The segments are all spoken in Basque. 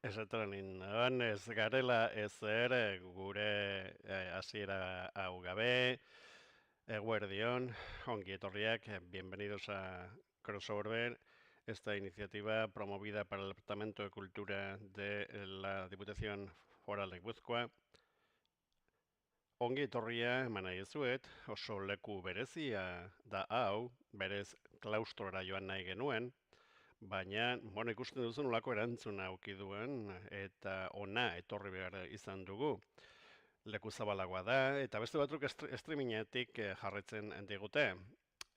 Esaten ninduen, ez garela ezer gure hasiera hau gabe, eguerdion, ongi etorriak, bienvenidos a Crossover, esta iniciativa promovida para el Departamento de Cultura de la Diputación Foral de Guipúzcoa. Ongi etorria eman nahi dizuet, oso leku berezia da hau, berez klaustrora joan nahi genuen, baina, bueno, ikusten duzu nolako erantzuna auki duen eta ona etorri behar izan dugu. Leku zabalagoa da, eta beste batzuk streamingetik jarraitzen digute.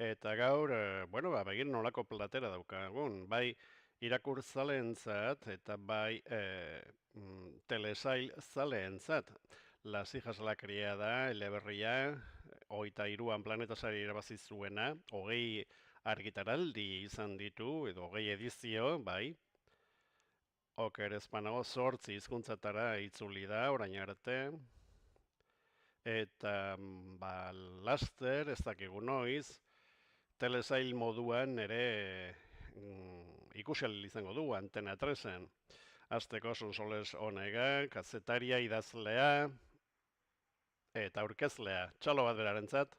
Eta gaur, bueno, begir nolako platera daukagun, bai irakurzaleentzat eta bai telesail zaleentzat. Las hijas de la criada, eleberria, 23an Planeta Sari irabazi zuena, 20 argitaraldi izan ditu, edo 20 edizio, bai. Oker ez banago 8 hizkuntzatara itzuli da, orain arte. Eta, laster, ez dakigu noiz, telesail moduan ere ikusi ahal izango du, Antena 3-en. Azteko Sonsoles Onega, kazetaria, idazlea, eta aurkezlea, txalo bat berarentzat.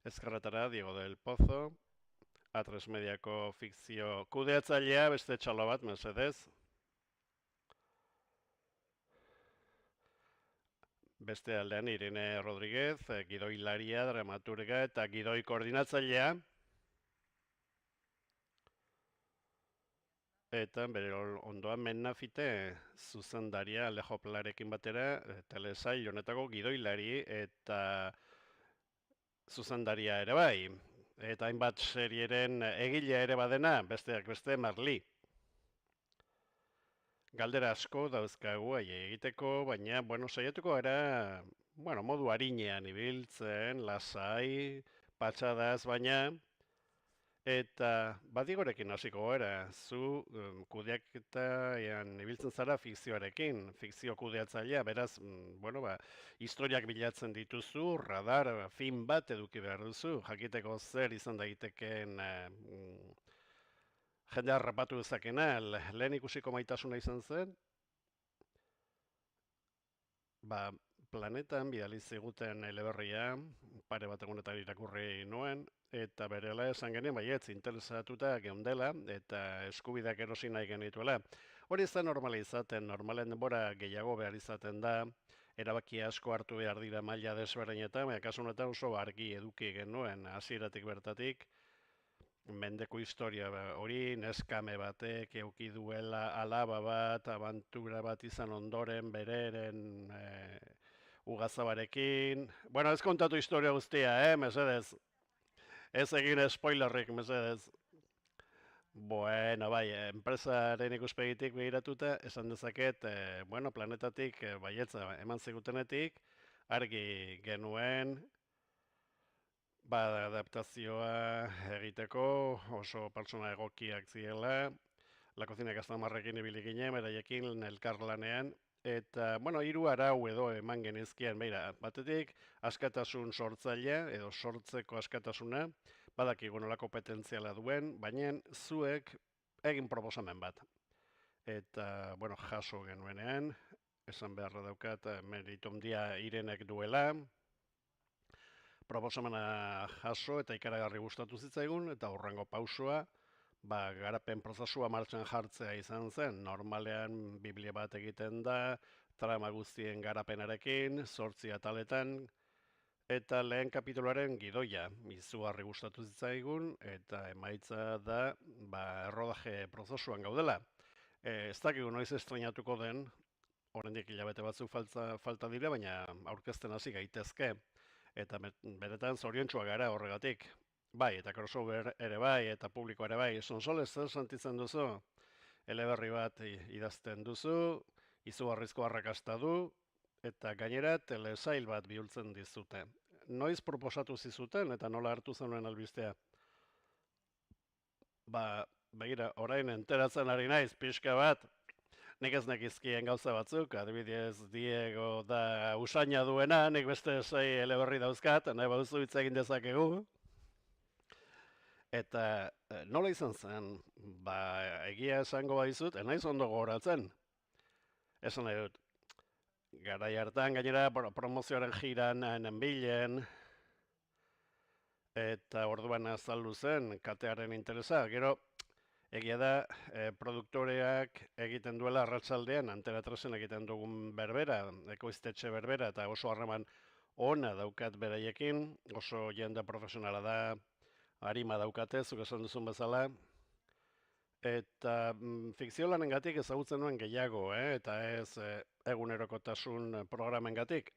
Ezkerretara, Diego del Pozo, A3 Mediako fikzio kudeatzailea, beste txalo bat, mesedez. Beste aldean Irene Rodríguez, gidoilaria, dramaturga eta gidoi koordinatzailea. Eta bere ondoan Mennafite zuzendaria Alejo Plarekin batera telesail honetako gidoilari eta zuzendaria ere bai. Eta hainbat serieren egilea ere badena, besteak beste Marli. Galdera asko dauzkagu egiteko, baina, bueno, saiatuko era, bueno, modu arinean ibiltzen, lasai, patxadaz, baina, eta badigorekin hasiko gara, zu kudeaketan ibiltzen zara fikzioarekin, fikzio kudeatzailea, beraz, bueno, historiak bilatzen dituzu, radar, fin bat eduki behar duzu, jakiteko zer izan daitekeen jendea harrapatu dezakena, lehen ikusiko maitasuna izan zen, planetan bidali ziguten eleberria, pare bat egunetan irakurri nuen, eta berela esan genien, baietz, interesatuta geundela, eta eskubideak erosi nahi genituela. Hori ez da normala izaten, normalen denbora gehiago behar izaten da, erabaki asko hartu behar dira maila desberdinetan, baina kasu honetan oso argi eduki genuen, hasieratik bertatik, mendeko historia hori, neskame batek euki duela alaba bat, abantura bat izan ondoren bereren ugazabarekin. Bueno, ez kontatu historia guztia, mesedez. Ez egin spoilerrik, mesedez. Bueno, bai, enpresaren ikuspegitik begiratuta, esan dezaket, bueno, planetatik, baietza, eman zigutenetik, argi genuen, adaptazioa egiteko oso pertsona egokiak ziela, La Cocina Gastamarrekin ibili ginen, beraiekin elkarlanean, eta, bueno, 3 arau edo eman genizkien, beira, batetik, askatasun sortzailea, edo sortzeko askatasuna, badakigu nolako potentziala duen, baina zuek egin proposamen bat. Eta, bueno, jaso genuenean, esan beharra daukat, meritu handia Irenek duela, proposamena jaso eta ikaragarri gustatu zitzaigun, eta hurrengo pausoa, garapen prozesua martxan jartzea izan zen. Normalean biblia bat egiten da, trama guztien garapenarekin, 8 ataletan, eta lehen kapituluaren gidoia izugarri gustatu zitzaigun, eta emaitza da, errodaje prozesuan gaudela. Ez dakigu noiz estrenatuko den, oraindik hilabete batzuk falta dira, baina aurkezten hasi gaitezke. Eta beretan zoriontsua gara horregatik. Bai, eta crossover ere bai, eta publiko ere bai. Sonsoles zer sentitzen duzu? Eleberri bat idazten duzu, izugarrizko arrakasta du, eta gainera telesail bat bihurtzen dizute. Noiz proposatu zizuten eta nola hartu zenuen albistea? Begira, orain enteratzen ari naiz, pixka bat, nik ez nekizkien gauza batzuk, adibidez Diego da usaina duena, nik beste 6 eleberri dauzkat, nahi baduzu hitz egin dezakegu. Eta nola izan zen, ba, egia esango baizut, naiz ondo gogoratzen. Esan nahi dut, garai hartan gainera promozioaren jiran nenbilen, eta orduan azaldu zen katearen interesa. Gero, egia da, produktoreak egiten duela arratsaldean Antena 3 egiten dugun berbera, ekoiztetxe berbera, eta oso harreman ona daukat beraiekin, oso jende profesionala da, arima daukate, zuk esan duzun bezala, eta fikzio lanengatik ezagutzen nuen gehiago, eta ez egunerokotasun programengatik.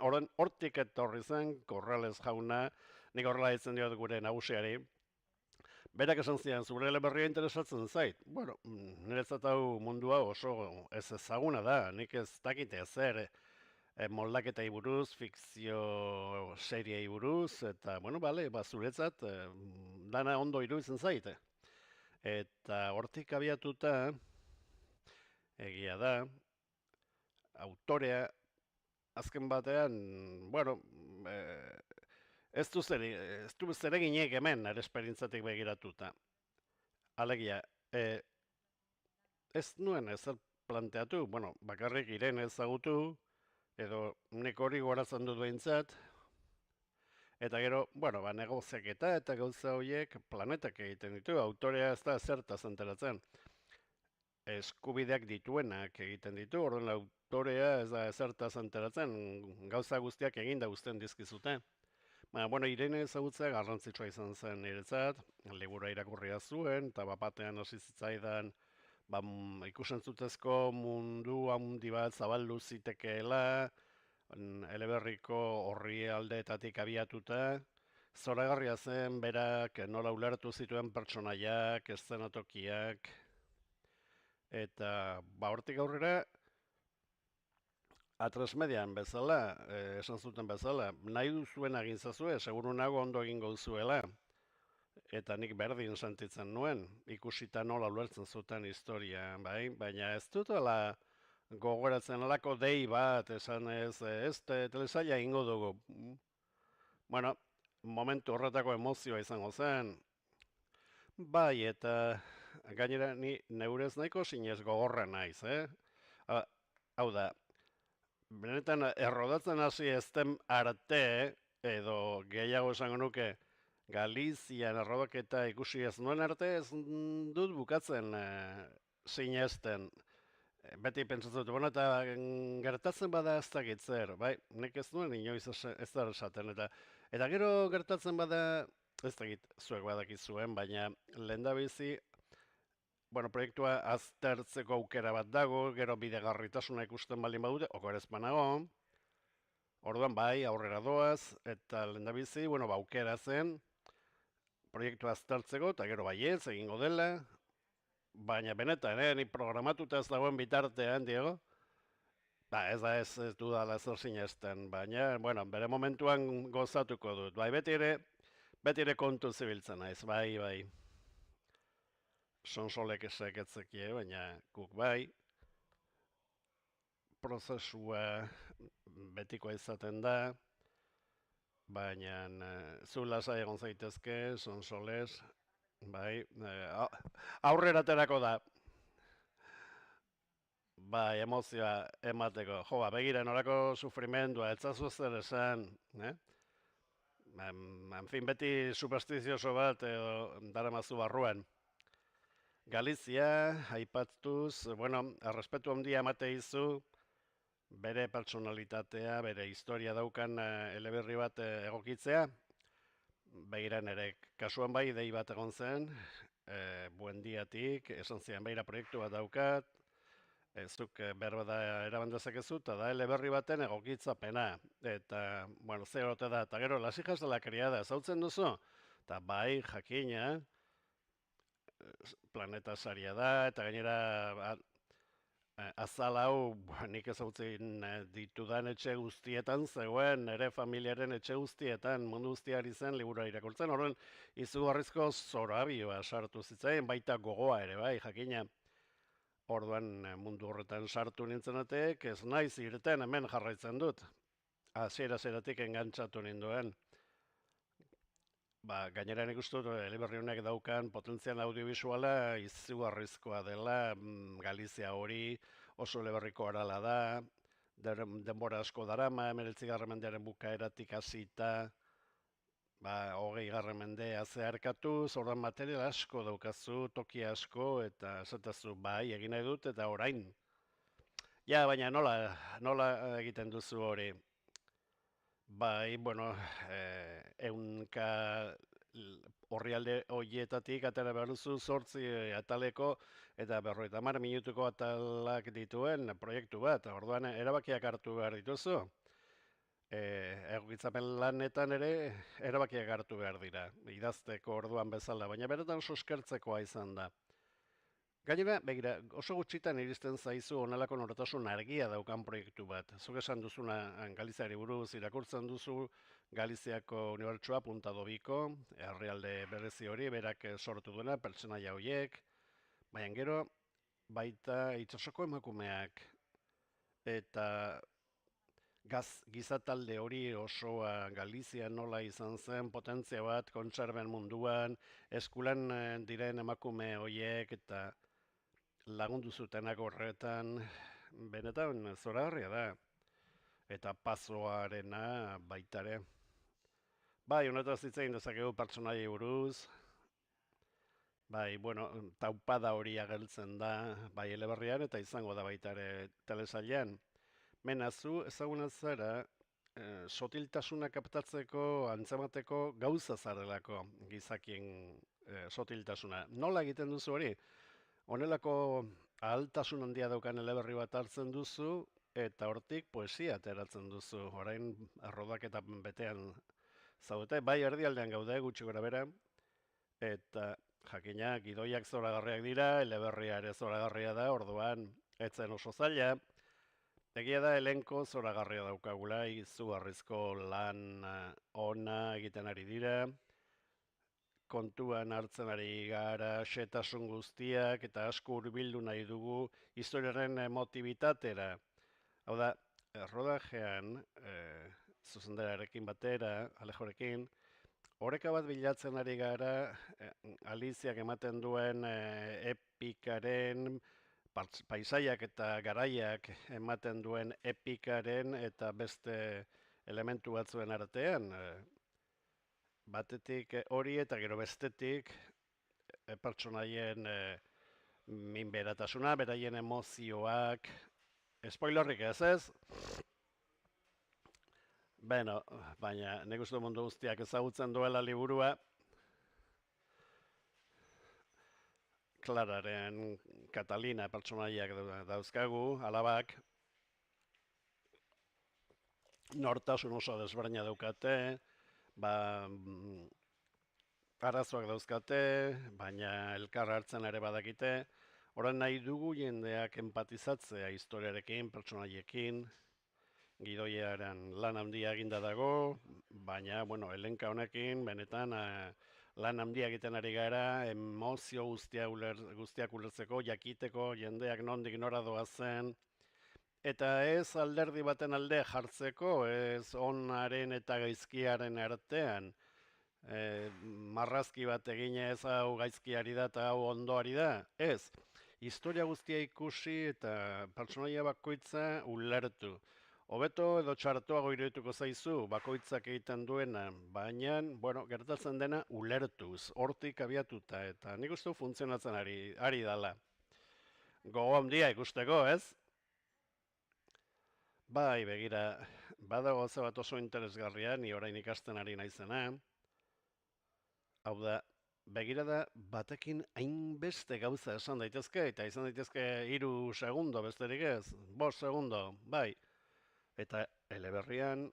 Hortik etorri zen, Corrales jauna, nik horrela ditzen diot gure nagusiari, berak esan zian, zure eleberria interesatzen zait. Bueno, niretzat hau mundua oso ez ezaguna da, nik ez dakite ezer moldaketai buruz, fikzio seriei buruz, eta, bueno, bale, zuretzat dana ondo iruditzen zaite. Eta hortik abiatuta, egia da, autorea azken batean, bueno, ez du zereginek hemen nire esperientzatik begiratuta. Alegia, ez nuen ezer planteatu, bueno, bakarrik Irene ezagutu, edo nik hori goratzen dut behintzat, eta gero, bueno, ba, negoziaketa eta gauza horiek planetak egiten ditu, autorea ez da zertaz enteratzen. Eskubideak dituenak egiten ditu, orduan autorea ez da zertaz enteratzen, gauza guztiak eginda uzten dizkizute. Baina, bueno, Irene ezagutzea garrantzitsua izan zen niretzat, libura irakurria zuen, eta bapatean hasi zitzaidan, ba, ikusentzutezko mundu handi bat zabaldu zitekeela, eleberriko horri aldeetatik abiatuta, zoragarria zen berak nola ulertu zituen pertsonaiak, eszenatokiak, eta ba hortik aurrera, Atresmedian bezala, esan zuten bezala, nahi duzuen egin zazue, seguru nago ondo egingo duzuela. Eta nik berdin sentitzen nuen, ikusita nola ulertzen zuten historia, bai? Baina ez dut gogoratzen alako dei bat, esan ez telesaila ingo dugu. Bueno, momentu horretako emozioa izango zen. Bai, eta gainera ni neurez nahiko sinez gogorra naiz, Hau da, benetan errodatzen hasi ezten arte, edo gehiago esango nuke, Galizian errodaketa ikusi ez nuen arte ez dut bukatzen sinesten. Beti pentsatzen dut, bueno, eta gertatzen bada ez dakit zer, bai, nik ez nuen inoiz ez da esaten, eta gero gertatzen bada, ez dakit zuek badakizuen, baina lehendabizi, bueno, proiektua aztertzeko aukera bat dago, gero bidegarritasuna ikusten baldin badute, okorez banago, orduan bai, aurrera doaz, eta lehendabizi, bueno, aukera zen, proiektua aztertzeko, eta gero baietz egingo dela, baina benetan, ni programatuta ez dagoen bitartean, Diego, ba, ez da ez dudala zer sinesten, baina, bueno, bere momentuan gozatuko dut, bai, beti ere kontu zibiltzen naiz, bai. Sonsolek esek etzekie, baina guk bai, prozesua betikoa izaten da, baina zu lasai egon zaitezke, sonsolez, bai, aurrera aterako da. Bai, emozioa emateko. Jo, begira norako sufrimendua, etzazu zer esan, En fin, beti superstizioso bat edo daramazu barruan. Galizia, aipatuz, bueno, errespetu handia emate izu, bere pertsonalitatea, bere historia daukan eleberri bat egokitzea, begira nere kasuan bai dei bat egon zen, buendiatik, esan zian begira proiektu bat daukat, zuk berba da eraban dezakezu, eta da eleberri baten egokitzapena, eta, bueno, zer ote da, eta gero, las hijas de la criada, zautzen duzu, eta bai, jakina, planeta saria da, eta gainera azal hau nik ezagutzen ditudan etxe guztietan zegoen, nire familiaren etxe guztietan, mundu guztiari zen liburua irakurtzen, horren izugarrizko zorabioa sartu zitzaien, baita gogoa ere, bai, jakina. Orduan mundu horretan sartu nintzenetek, ez naiz irten hemen jarraitzen dut. Hasiera-hasieratik engantzatu ninduen. Gainera nik uste dut eleberri honek daukan potentzial audiovisuala izugarrizkoa dela, Galizia hori oso eleberriko arala da, denbora asko darama, 19. mendearen bukaeratik hasita, 20. mendea zeharkatuz, orduan material asko daukazu, toki asko, eta esatezu bai egin nahi dut, eta orain. Ja, baina nola egiten duzu hori? Bai, bueno, ehunka orrialde horietatik atera behar duzu 8 ataleko eta 50 minutuko atalak dituen proiektu bat. Orduan erabakiak hartu behar dituzu. Egokitzapen lanetan ere erabakiak hartu behar dira, idazteko orduan bezala, baina beretan suskertzekoa izan da. Gainera, begira, oso gutxitan iristen zaizu honelako nortasun argia daukan proiektu bat. Zuk esan duzuna Galiziari buruz irakurtzen duzu Galiziako Unibertsua Punta Dobiko, herrialde berezi hori, berak sortu duena, pertsonaia horiek, baina gero baita itsasoko emakumeak eta gizatalde hori osoa Galizia nola izan zen, potentzia bat kontserben munduan, eskulan diren emakume horiek eta lagundu zutenak horretan, benetan zoragarria da. Eta pazoarena baitare. Bai, honetaz hitz egin dezakegu pertsonaiei buruz. Bai, bueno, taupada hori agertzen da, bai eleberrian eta izango da baitare telesailean. Menazu, ezaguna zara, sotiltasuna kaptatzeko, antzemateko gauza zarelako gizakien sotiltasuna. Nola egiten duzu hori? Honelako ahaltasun handia daukan eleberri bat hartzen duzu, eta hortik poesia ateratzen duzu. Orain arrodaketa betean zaudete, bai erdialdean gaude gutxi gora bera, eta jakina gidoiak zoragarriak dira, eleberria ere zoragarria da, orduan etzen oso zaila. Egia da elenko zoragarria daukagula, izugarrizko lan ona egiten ari dira, kontuan hartzen ari gara xetasun guztiak eta asko hurbildu nahi dugu historiaren motibitatera. Hau da, rodajean, zuzendararekin batera, Alejorekin, oreka bat bilatzen ari gara Aliziak ematen duen epikaren, paisaiak eta garaiak ematen duen epikaren eta beste elementu batzuen artean. Batetik hori eta gero bestetik pertsonaien minberatasuna, beraien emozioak, spoilerrik ez? Beno, baina nik uste mundu guztiak ezagutzen duela liburua, Klararen Catalina pertsonaiak dauzkagu, alabak, nortasun oso desberdina daukate, arazoak dauzkate, baina elkar hartzen ere badakite, orain nahi dugu jendeak empatizatzea historiarekin, pertsonaiekin, gidoiaren lan handia eginda dago, baina, bueno, elenka honekin, benetan, lan handia egiten ari gara, emozio guztiak ulertzeko, jakiteko, jendeak nondik nora doazen, eta ez alderdi baten alde jartzeko, ez onaren eta gaizkiaren artean, marrazki bat eginez hau gaizkiari da eta hau ondoari da, ez. Historia guztia ikusi eta pertsonaia bakoitza ulertu. Hobeto edo txartoago irudituko zaizu bakoitzak egiten duena, baina, bueno, gertatzen dena ulertuz, hortik abiatuta, eta nik uste funtzionatzen ari dala. Gogo handia ikusteko, ez? Bai, begira, badago gauza bat oso interesgarria, ni orain ikasten ari naizena. Hau da, begirada batekin hainbeste gauza esan daitezke, eta izan daitezke 3 segundo besterik ez, 5 segundo, bai. Eta eleberrian,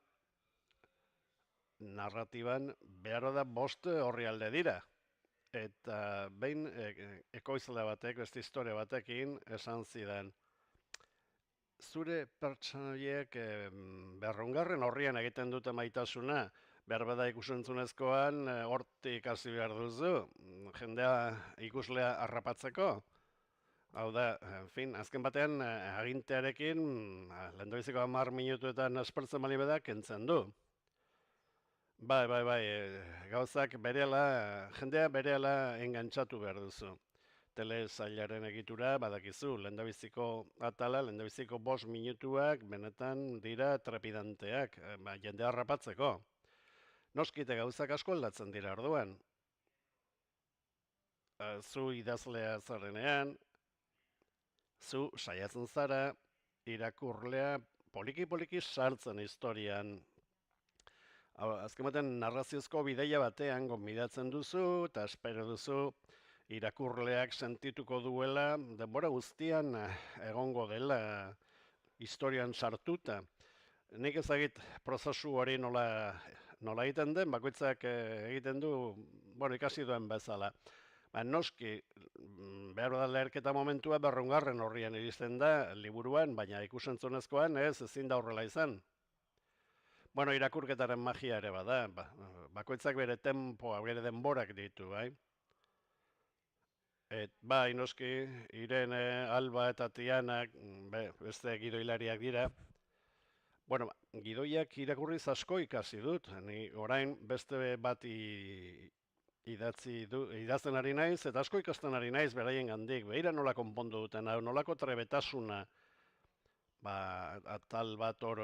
narratiban, behar da 5 orrialde dira. Eta behin ekoizle batek, beste historia batekin, esan zidan, zure pertsonaiek berrungarren horrian egiten dute maitasuna, behar bada ikusentzunezkoan, hortik hasi behar duzu, jendea ikuslea harrapatzeko. Hau da, en fin, azken batean agintearekin, lehendabiziko 10 minutuetan aspertzen bali beda, kentzen du. Bai, gauzak berehala, jendea berehala engantzatu behar duzu. Telesailaren egitura, badakizu, lehendabiziko atala, lehendabiziko 5 minutuak, benetan dira trepidanteak, jendea harrapatzeko. Noskite gauzak asko aldatzen dira orduan. Zu idazlea zarenean, zu saiatzen zara, irakurlea poliki-poliki sartzen historian. Azken batean narraziozko bideia batean gonbidatzen duzu eta espero duzu irakurleak sentituko duela denbora guztian egongo dela historian sartuta. Nik ezagit prozesu hori nola egiten den, bakoitzak egiten du, bueno, ikasi duen bezala. Noski, behar da leherketa momentua 200. Horrian iristen da, liburuan, baina ikusentzunezkoan ezin da horrela izan. Bueno, irakurketaren magia ere bada, bakoitzak bere tempoa, bere denborak ditu, bai? Bai, noski, Irene, Alba eta Tianak, beste gidoilariak dira. Bueno, gidoiak irakurriz asko ikasi dut, ni orain beste bat idazten ari naiz, eta asko ikasten ari naiz beraien gandik, behira nola konpondu duten, nolako trebetasuna, atal bat hor,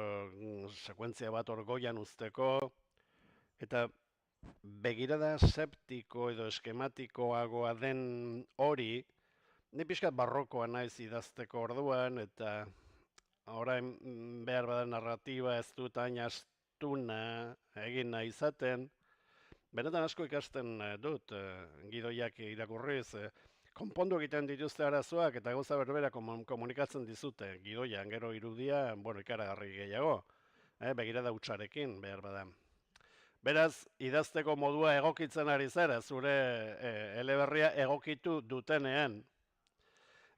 sekuentzia bat hor goian uzteko, eta begirada septiko edo eskematikoagoa den hori, ni pixkat barrokoa naiz idazteko orduan, eta orain behar bada narratiba ez dut hain astuna egin nahi izaten, benetan asko ikasten dut, gidoiak irakurriz, konpondu egiten dituzte arazoak eta gauza berbera komunikatzen dizute, gidoian, gero irudia, bueno, ikaragarri gehiago, begirada hutsarekin behar bada. Beraz, idazteko modua egokitzen ari zara, zure eleberria egokitu dutenean.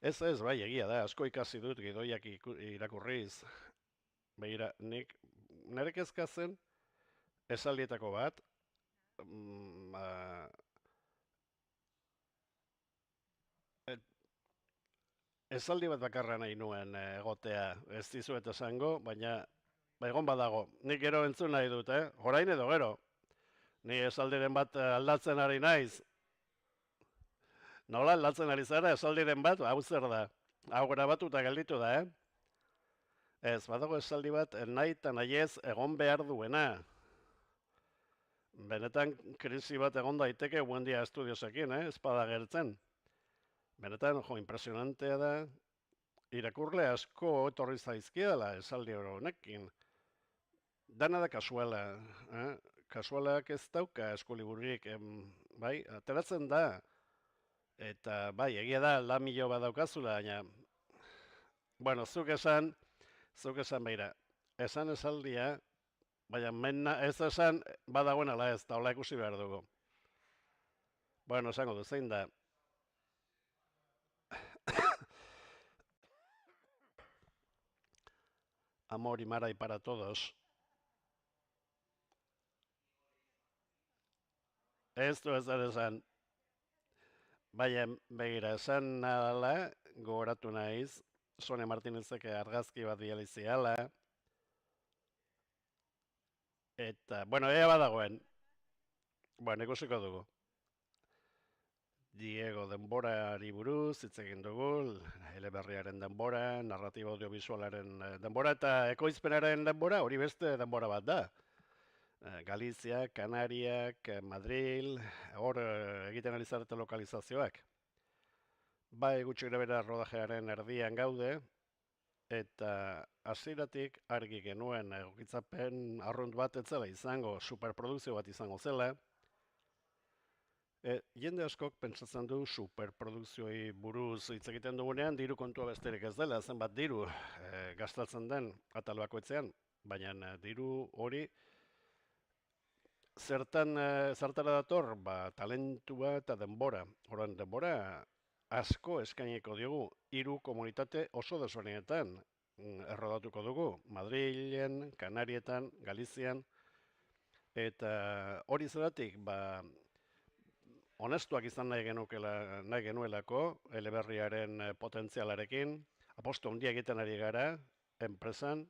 Ez, bai, egia da, asko ikasi dut gidoiak irakurriz. Begira, nire kezka zen esaldietako bat, esaldi bat bakarra nahi nuen egotea, ez dizuet esango, baina egon badago. Nik gero entzun nahi dut, orain edo gero. Ni esaldiren bat aldatzen ari naiz. Nola aldatzen ari zara esaldiren bat, hau zer da? Hau grabatuta gelditu da, Ez, badago esaldi bat nahi eta nahi ez egon behar duena. Benetan krisi bat egon daiteke Buendia Estudiosekin, ez bada gertzen. Benetan, impresionantea da, irakurle asko etorri zaizkiela esaldi honekin. Dana da kasuala, kasualak ez dauka eskulibururik, bai, ateratzen da. Eta bai, egia da, lamilo bat daukazula, baina, bueno, zuk esan behira, esan esaldia, baina ez esan badagoen ala ez, eta hola ikusi behar dugu. Bueno, esango du, zein da. Amor y Mara y para todos. Ez du ez esan. Baina, begira, esan nadala, gogoratu naiz, Sonia Martinezek argazki bat bializiala, eta, bueno, ea badagoen. Bueno, ikusiko dugu. Diego denborari buruz, hitz egin dugu, eleberriaren denbora, narratiba audiovisualaren denbora, eta ekoizpenaren denbora, hori beste denbora bat da. Galizia, Kanariak, Madril, hor egiten ari zarete lokalizazioak. Bai, gutxi grebera rodajearen erdian gaude, eta hasieratik argi genuen egokitzapen arrunt bat ez zela izango, superprodukzio bat izango zela. Jende askok pentsatzen du superprodukzioi buruz hitz egiten dugunean diru kontua besterik ez dela, zenbat diru gastatzen den atal bakoitzean, baina diru hori zertara dator, talentua eta denbora. Horan denbora asko eskainiko diogu, 3 komunitate oso desberdinetan errodatuko dugu, Madrilen, Kanarietan, Galizian, eta hori zeratik, honestuak izan nahi genuelako, eleberriaren potentzialarekin, aposto handia egiten ari gara, enpresan,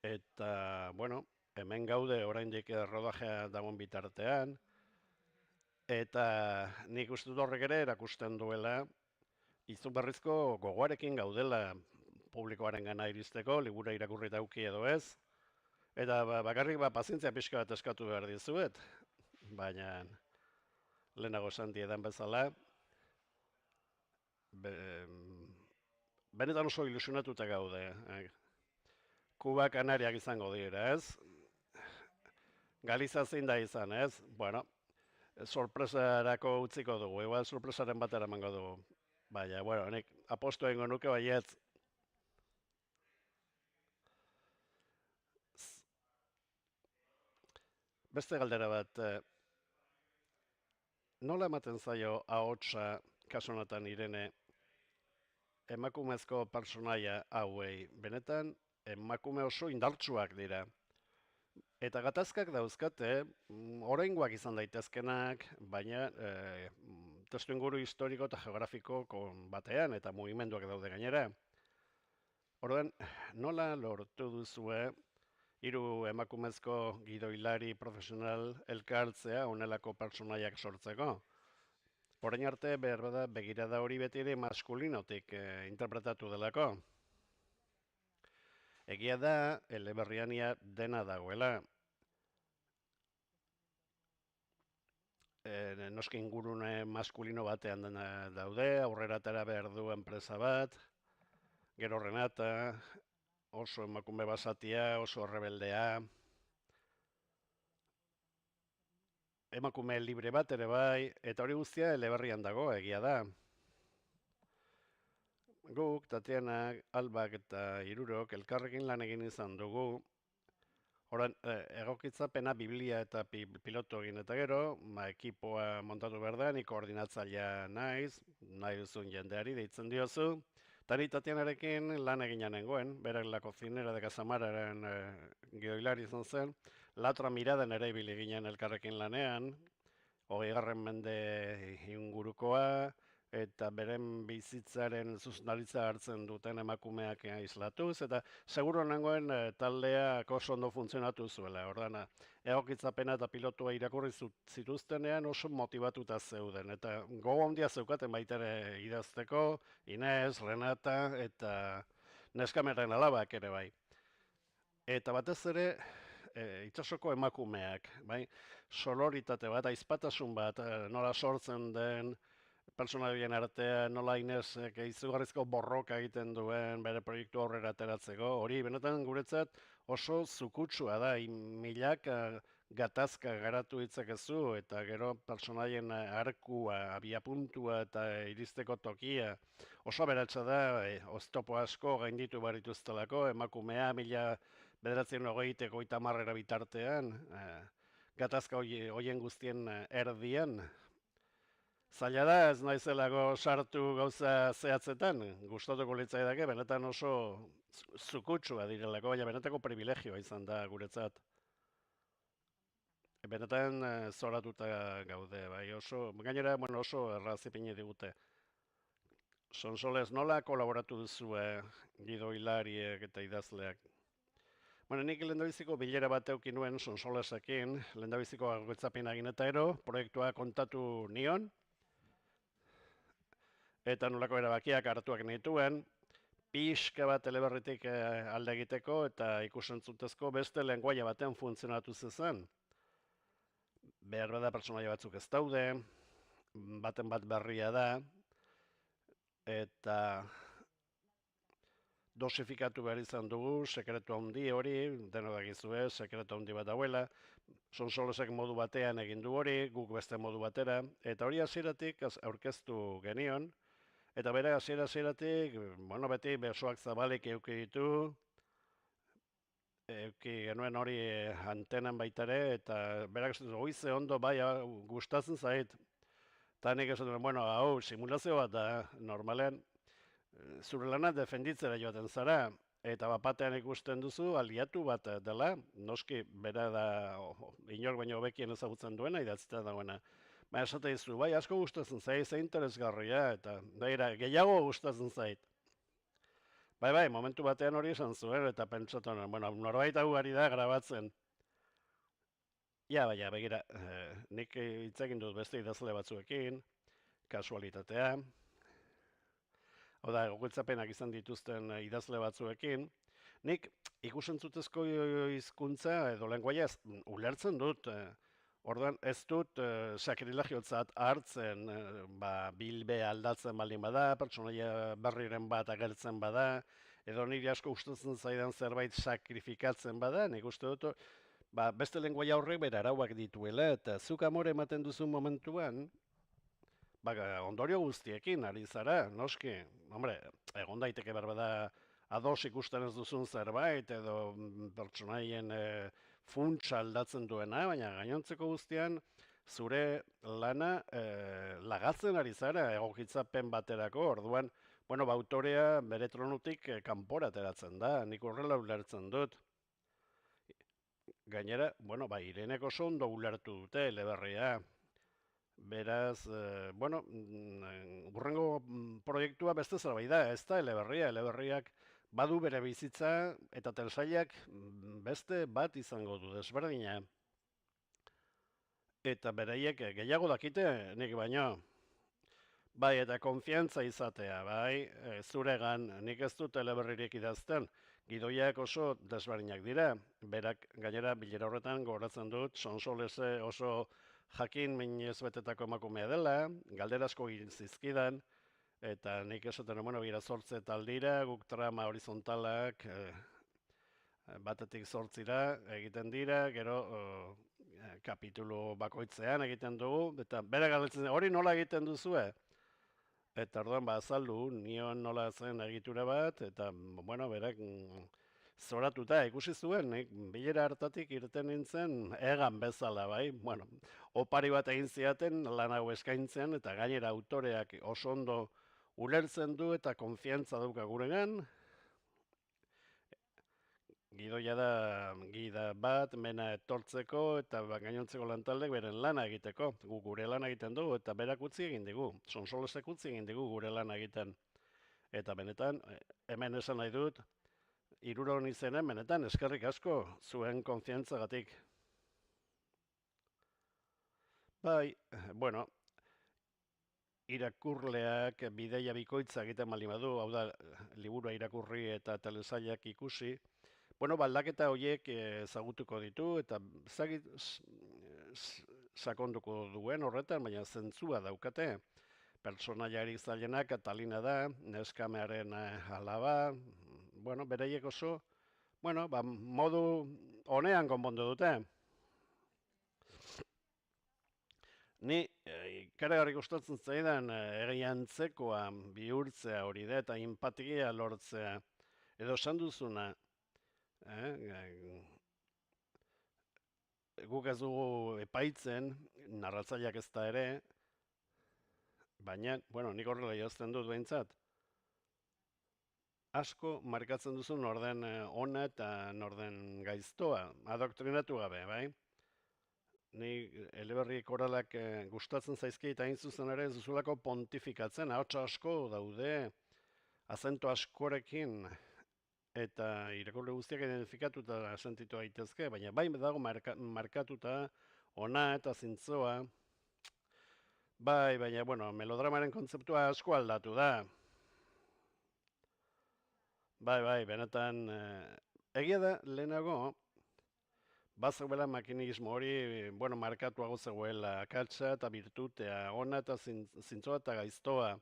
eta, bueno, hemen gaude oraindik rodajea dagoen bitartean, eta nik uste dut horrek ere erakusten duela izugarrizko gogoarekin gaudela publikoaren gana iristeko, libura irakurri dauki edo ez, eta bakarrik pazientzia pixka bat eskatu behar dizuet, baina lehenago esan diedan bezala, benetan oso ilusionatuta gaude. Kuba Kanariak izango dira, ez? Galiza zein da izan, ez? Bueno, sorpresarako utziko dugu, igual sorpresaren bat eramango dugu. Baina, bueno, nik apostu egingo nuke baietz. Beste galdera bat, nola ematen zaio ahotsa kasu honetan Irene emakumezko pertsonaia hauei? Benetan emakume oso indartsuak dira. Eta gatazkak dauzkate, oraingoak izan daitezkenak, baina testu inguru historiko eta geografiko batean eta mugimenduak daude gainera. Orduan, nola lortu duzue hiru emakumezko gidoilari profesional elkartzea honelako pertsonaiak sortzeko? Orain arte behar bada begirada hori beti ere maskulinotik interpretatu delako. Egia da, eleberriania dena dagoela. Noski ingurune maskulino batean dena daude, aurrera atera behar du enpresa bat, gero Renata, oso emakume basatia, oso rebeldea, emakume libre bat ere bai, eta hori guztia eleberrian dago, egia da. Guk, Tatiana, Albak eta Irurok elkarrekin lan egin izan dugu. Horan, egokitzapena Biblia eta piloto egin eta gero, ekipoa montatu behar da, ni koordinatzailea naiz, nahi duzun jendeari deitzen diozu. Tani Tatianarekin lan egin nengoen, berak La Cocinera de Casamararen gidoilari izan zen, La otra mirada ere ibili ginen elkarrekin lanean, 20. mende ingurukoa, eta beren bizitzaren zuzendaritza hartzen duten emakumeak islatuz, eta seguro nengoen taldeak oso ondo funtzionatu zuela. Ordana, egokitzapena eta pilotua irakurri zituztenean oso motivatuta zeuden, eta gogo handia zeukaten baita ere idazteko, Inez, Renata eta neskameren alabak ere bai. Eta batez ere, itsasoko emakumeak, bai, soloritate bat, aizpatasun bat, nola sortzen den, pertsonalien artean nola Inezek izugarrizko borroka egiten duen bere proiektu aurrera ateratzeko, hori benetan guretzat oso zukutsua da, milak gatazka garatu ditzakezu eta gero pertsonaien arkua, abiapuntua eta iristeko tokia oso aberatsa da, oztopo asko gainditu barituztelako, emakumea 1920-30 bitartean, gatazka hoien guztien erdian. Zaila da, ez naizelako sartu gauza zehatzetan, gustatuko litzaidake, benetan oso zukutsua direlako, baina benetako privilegioa izan da guretzat. Benetan zoratuta gaude, bai oso, gainera, bueno, oso errazipini digute. Sonsoles, nola kolaboratu duzue gidoilariek eta idazleak? Bueno, nik lehendabiziko bilera bat eukin nuen Sonsolesekin, lehendabiziko agoitzapena egin eta ero, proiektua kontatu nion, eta nolako erabakiak hartuak nituen, pixka bat eleberritik alde egiteko eta ikusentzutezko beste lenguaia batean funtzionatu zezen. Behar bada pertsonaia batzuk ez daude, baten bat berria da, eta dosifikatu behar izan dugu, sekretu handi hori, deno dakizue, sekretu handi bat dauela, Sonsolesek modu batean egin du hori, guk beste modu batera, eta hori hasieratik aurkeztu genion, eta bere hasieratik, bueno, beti besoak zabalik euki ditu, euki genuen hori antenan baitare, eta berak esan du, ze ondo bai gustatzen zait. Eta nik esan duen, bueno, hau, simulazio bat da, normalean, zure lana defenditzera joaten zara, eta bapatean ikusten duzu aliatu bat dela, noski bera da inor baino hobekien ezagutzen duena, idatzita dagoena. Baina esate dizu, bai, asko gustatzen zait, ze interesgarria, eta daira, gehiago gustatzen zait. Bai, momentu batean hori esan zuen, eta pentsatu, bueno, norbait hau ari da grabatzen. Ja, baina, begira, nik hitz egin dut beste idazle batzuekin, kasualitatea, hau da, egoitzapenak izan dituzten idazle batzuekin, nik ikusentzutezko hizkuntza edo lenguaia ulertzen dut, orduan ez dut sakrilegiotzat hartzen, bilbe aldatzen baldin bada, pertsonaia berriren bat agertzen bada, edo niri asko gustatzen zaidan zerbait sakrifikatzen bada, nik uste dut, beste lenguaia horrek bere arauak dituela, eta zuk amore ematen duzun momentuan, ondorio guztiekin ari zara, noski, hombre, egon daiteke berbada ados ikusten ez duzun zerbait, edo pertsonaien funtsa aldatzen duena, baina gainontzeko guztian, zure lana lagatzen ari zara egokitzapen baterako, orduan, bueno, autorea bere tronutik kanpora ateratzen da, nik horrela ulertzen dut. Gainera, bueno, Irenek oso ondo ulertu dute eleberria. Beraz, bueno, hurrengo proiektua beste zerbait da, ez da eleberria, eleberriak badu bere bizitza eta telsailak beste bat izango du desberdina. Eta beraiek gehiago dakite nik baino. Bai, eta konfiantza izatea, bai, zuregan nik ez dut eleberririk idazten. Gidoiak oso desberdinak dira, berak gainera bilera horretan gogoratzen dut, Sonsolese oso jakin minez betetako emakumea dela, galderasko egin zizkidan, eta nik esaten, bueno, gira zortze taldira, guk trama horizontalak batetik zortzira egiten dira, gero kapitulu bakoitzean egiten dugu, eta bere galdetzen, hori nola egiten duzue? Eta orduan azaldu, nion nola zen egitura bat, eta, bueno, berak zoratuta ikusi zuen, bilera hartatik irten nintzen egan bezala, bai? Bueno, opari bat egin ziaten lan hau eskaintzen, eta gainera autoreak oso ondo ulertzen du eta konfiantza dauka guregan. Gidoia da gida bat, mena etortzeko eta gainontzeko lantaldek beren lana egiteko. Gu gure lana egiten dugu eta berak utzi egin digu. Sonsolesek utzi egin digu gure lana egiten. Eta benetan, hemen esan nahi dut, hiruron izenen benetan eskerrik asko zuen konfiantzagatik. Bai, bueno, irakurleak bideia bikoitza egiten baldin badu, hau da, liburua irakurri eta telesailak ikusi, bueno, aldaketa horiek ezagutuko ditu eta sakonduko duen horretan, baina zentzua daukate. Pertsonaiarik zailena Katalina da, neskamearen alaba, bueno, beraiek oso, bueno, modu honean konpondu dute. Ni ikaragarri gustatzen zaidan egiantzekoa bihurtzea hori da eta empatia lortzea. Edo esan duzuna, guk ez dugu epaitzen, narratzaileak ez da ere, baina, bueno, nik horrela jazten dut behintzat. Asko markatzen duzu norden ona eta norden gaiztoa, adoktrinatu gabe, bai? Ni eleberri koralak gustatzen zaizki eta hain zuzen ere ez duzulako pontifikatzen, ahotsa asko daude, azento askorekin, eta irakurle guztiak identifikatuta sentitu daitezke, baina bai dago markatuta ona eta zintzoa. Bai, baina, bueno, melodramaren kontzeptua asko aldatu da. Bai, benetan, egia da, lehenago, bazegoela makinismo hori, bueno, markatuago zegoela, akatsa eta virtutea, ona eta zintzoa eta gaiztoa.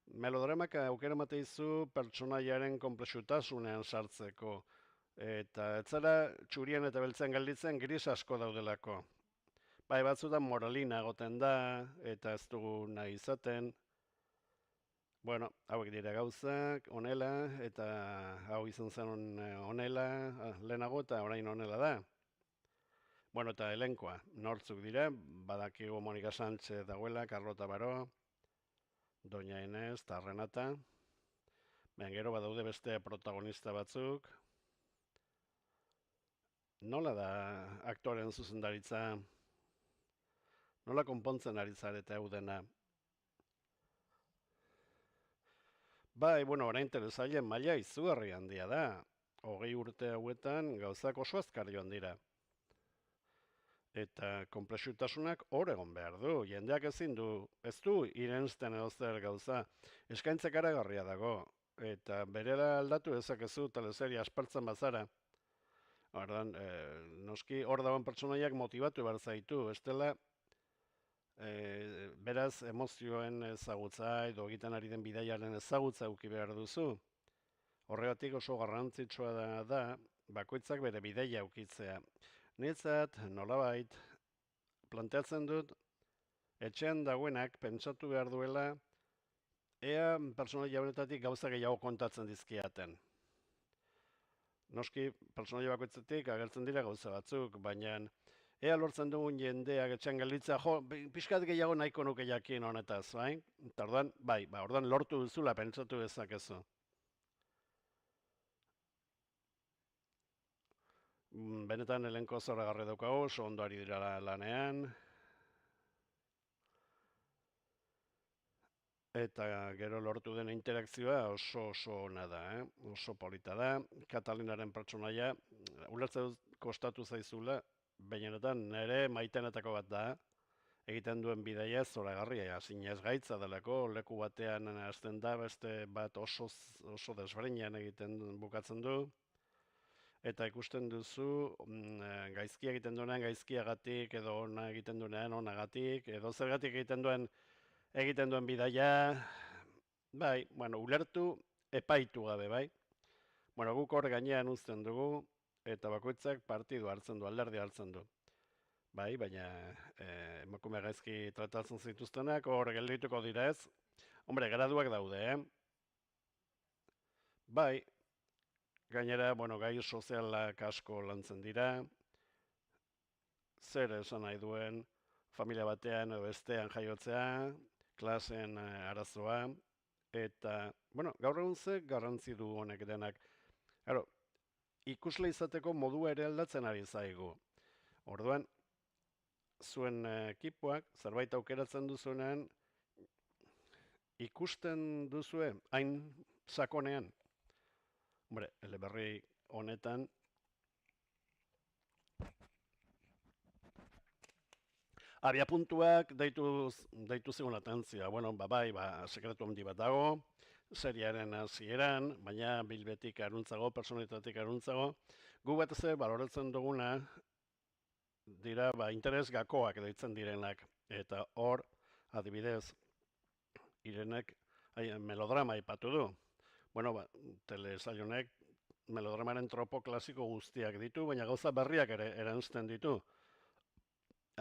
Melodramak aukera mateizu pertsonaiaren konplexutasunean sartzeko. Eta ez zara txurien eta beltzen galditzen gris asko daudelako. Bai, batzutan moralina egoten da, eta ez dugu nahi izaten. Bueno, hauek dira gauzak, honela, eta hau izan zen honela, lehenago eta orain honela da. Bueno, eta elenkoa, nortzuk dira, badakigu Monika Sánchez dagoela, Carlota Baró, Doña Inés eta Renata. Gero badaude beste protagonista batzuk. Nola da aktoren zuzendaritza? Nola konpontzen ari zarete hau dena? Bai, bueno, orain telesailen maila izugarri handia da. 20 urte hauetan gauzak oso azkar joan dira. eta konplexutasunak hor egon behar du. Jendeak ez du irensten edo zer gauza. Eskaintza ikaragarria dago, eta berela aldatu ezakezu teleseria aspertzen bazara. Ordan, noski hor dagoen pertsonaiak motivatu behar zaitu, ez dela, beraz emozioen ezagutza edo egiten ari den bidaiaren ezagutza eduki behar duzu. Horregatik oso garrantzitsua da bakoitzak bere bidaia ukitzea. Niretzat, nolabait, planteatzen dut, etxean dagoenak pentsatu behar duela, ea pertsonaia honetatik gauza gehiago kontatzen dizkiaten. Noski, pertsonaia bakoitzetik agertzen dira gauza batzuk, baina ea lortzen dugun jendeak etxean gelditzea, jo, pixkat gehiago nahiko nuke jakin honetaz, bai? Eta orduan lortu duzula pentsatu dezakezu. Benetan elenko zoragarri daukagu, oso ondo ari dira lanean. Eta gero lortu den interakzioa oso ona da, oso polita da. Katalinaren pertsonaia, ulertzen dut kostatu zaizula, benetan nire maitenetako bat da, egiten duen bidaia zoragarria, zinez gaitza delako, leku batean hasten da, beste bat oso desberdinean egiten bukatzen du, eta ikusten duzu gaizkia egiten duenean gaizkiagatik, edo ona egiten duenean onagatik, edo zergatik egiten duen bidaia, bai, bueno, ulertu epaitu gabe, bai. Bueno, guk hor gainean uzten dugu, eta bakoitzak partidu hartzen du, alderdi hartzen du. Bai, baina emakume gaizki tratatzen zituztenak hor geldituko dira ez. Hombre, graduak daude, Bai, gainera, bueno, gai sozialak asko lantzen dira, zer esan nahi duen, familia batean edo bestean jaiotzea, klaseen arazoa, eta, bueno, gaur egun ze garrantzi du honek denak. Claro, ikusle izateko modua ere aldatzen ari zaigu. Orduan, zuen ekipoak zerbait aukeratzen duzuenean, ikusten duzue hain sakonean. Hombre, eleberri honetan, abiapuntuak deitu zigun atentzia. Bueno, bai, sekretu handi bat dago, seriaren hasieran, baina bilbetik aruntzago, personalitatik aruntzago. Gu batez ere baloratzen duguna dira interes gakoak deitzen direnak. Eta hor, adibidez, Irenek melodrama aipatu du. Bueno, telesailonek melodramaren tropo klasiko guztiak ditu, baina gauza berriak ere erantzten ditu.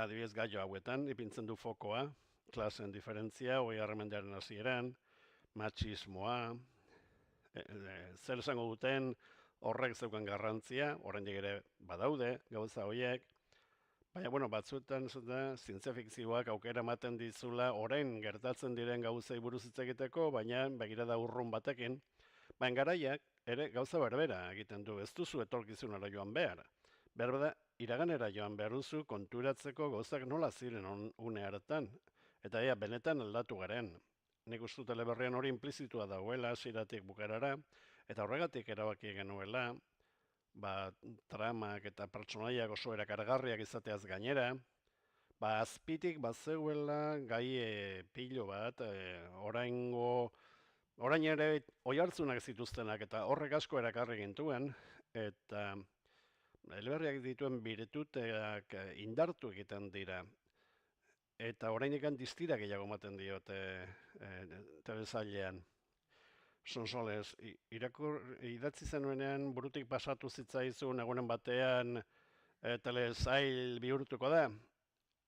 Adibidez gaio hauetan, ipintzen du fokoa, klasen diferentzia, mendearen hasieran, matxismoa, zer esango duten horrek zeukan garrantzia, oraindik ere badaude gauza horiek, baina bueno, batzuetan zientzia fikzioak aukera ematen dizula orain gertatzen diren gauzei buruz hitz egiteko, baina begirada urrun batekin, baina garaiak ere gauza berbera egiten du, ez duzu etorkizunera joan behar. Berbeda, iraganera joan behar duzu konturatzeko gauzak nola ziren une hartan, eta ea benetan aldatu garen. Nik uste teleberrian hori implizitua dagoela hasieratik bukaerara, eta horregatik erabaki genuela, tramak eta pertsonaiak oso erakargarriak izateaz gainera, azpitik bazegoela gai pilo bat, orain ere oihartzunak zituztenak eta horrek asko erakarri gintuen, eta eleberriak dituen birtuteak indartu egiten dira. Eta oraindik distira gehiago ematen diote telesailean. Sonsoles, idatzi zenuenean burutik pasatu zitzaizun egunen batean telesail bihurtuko da?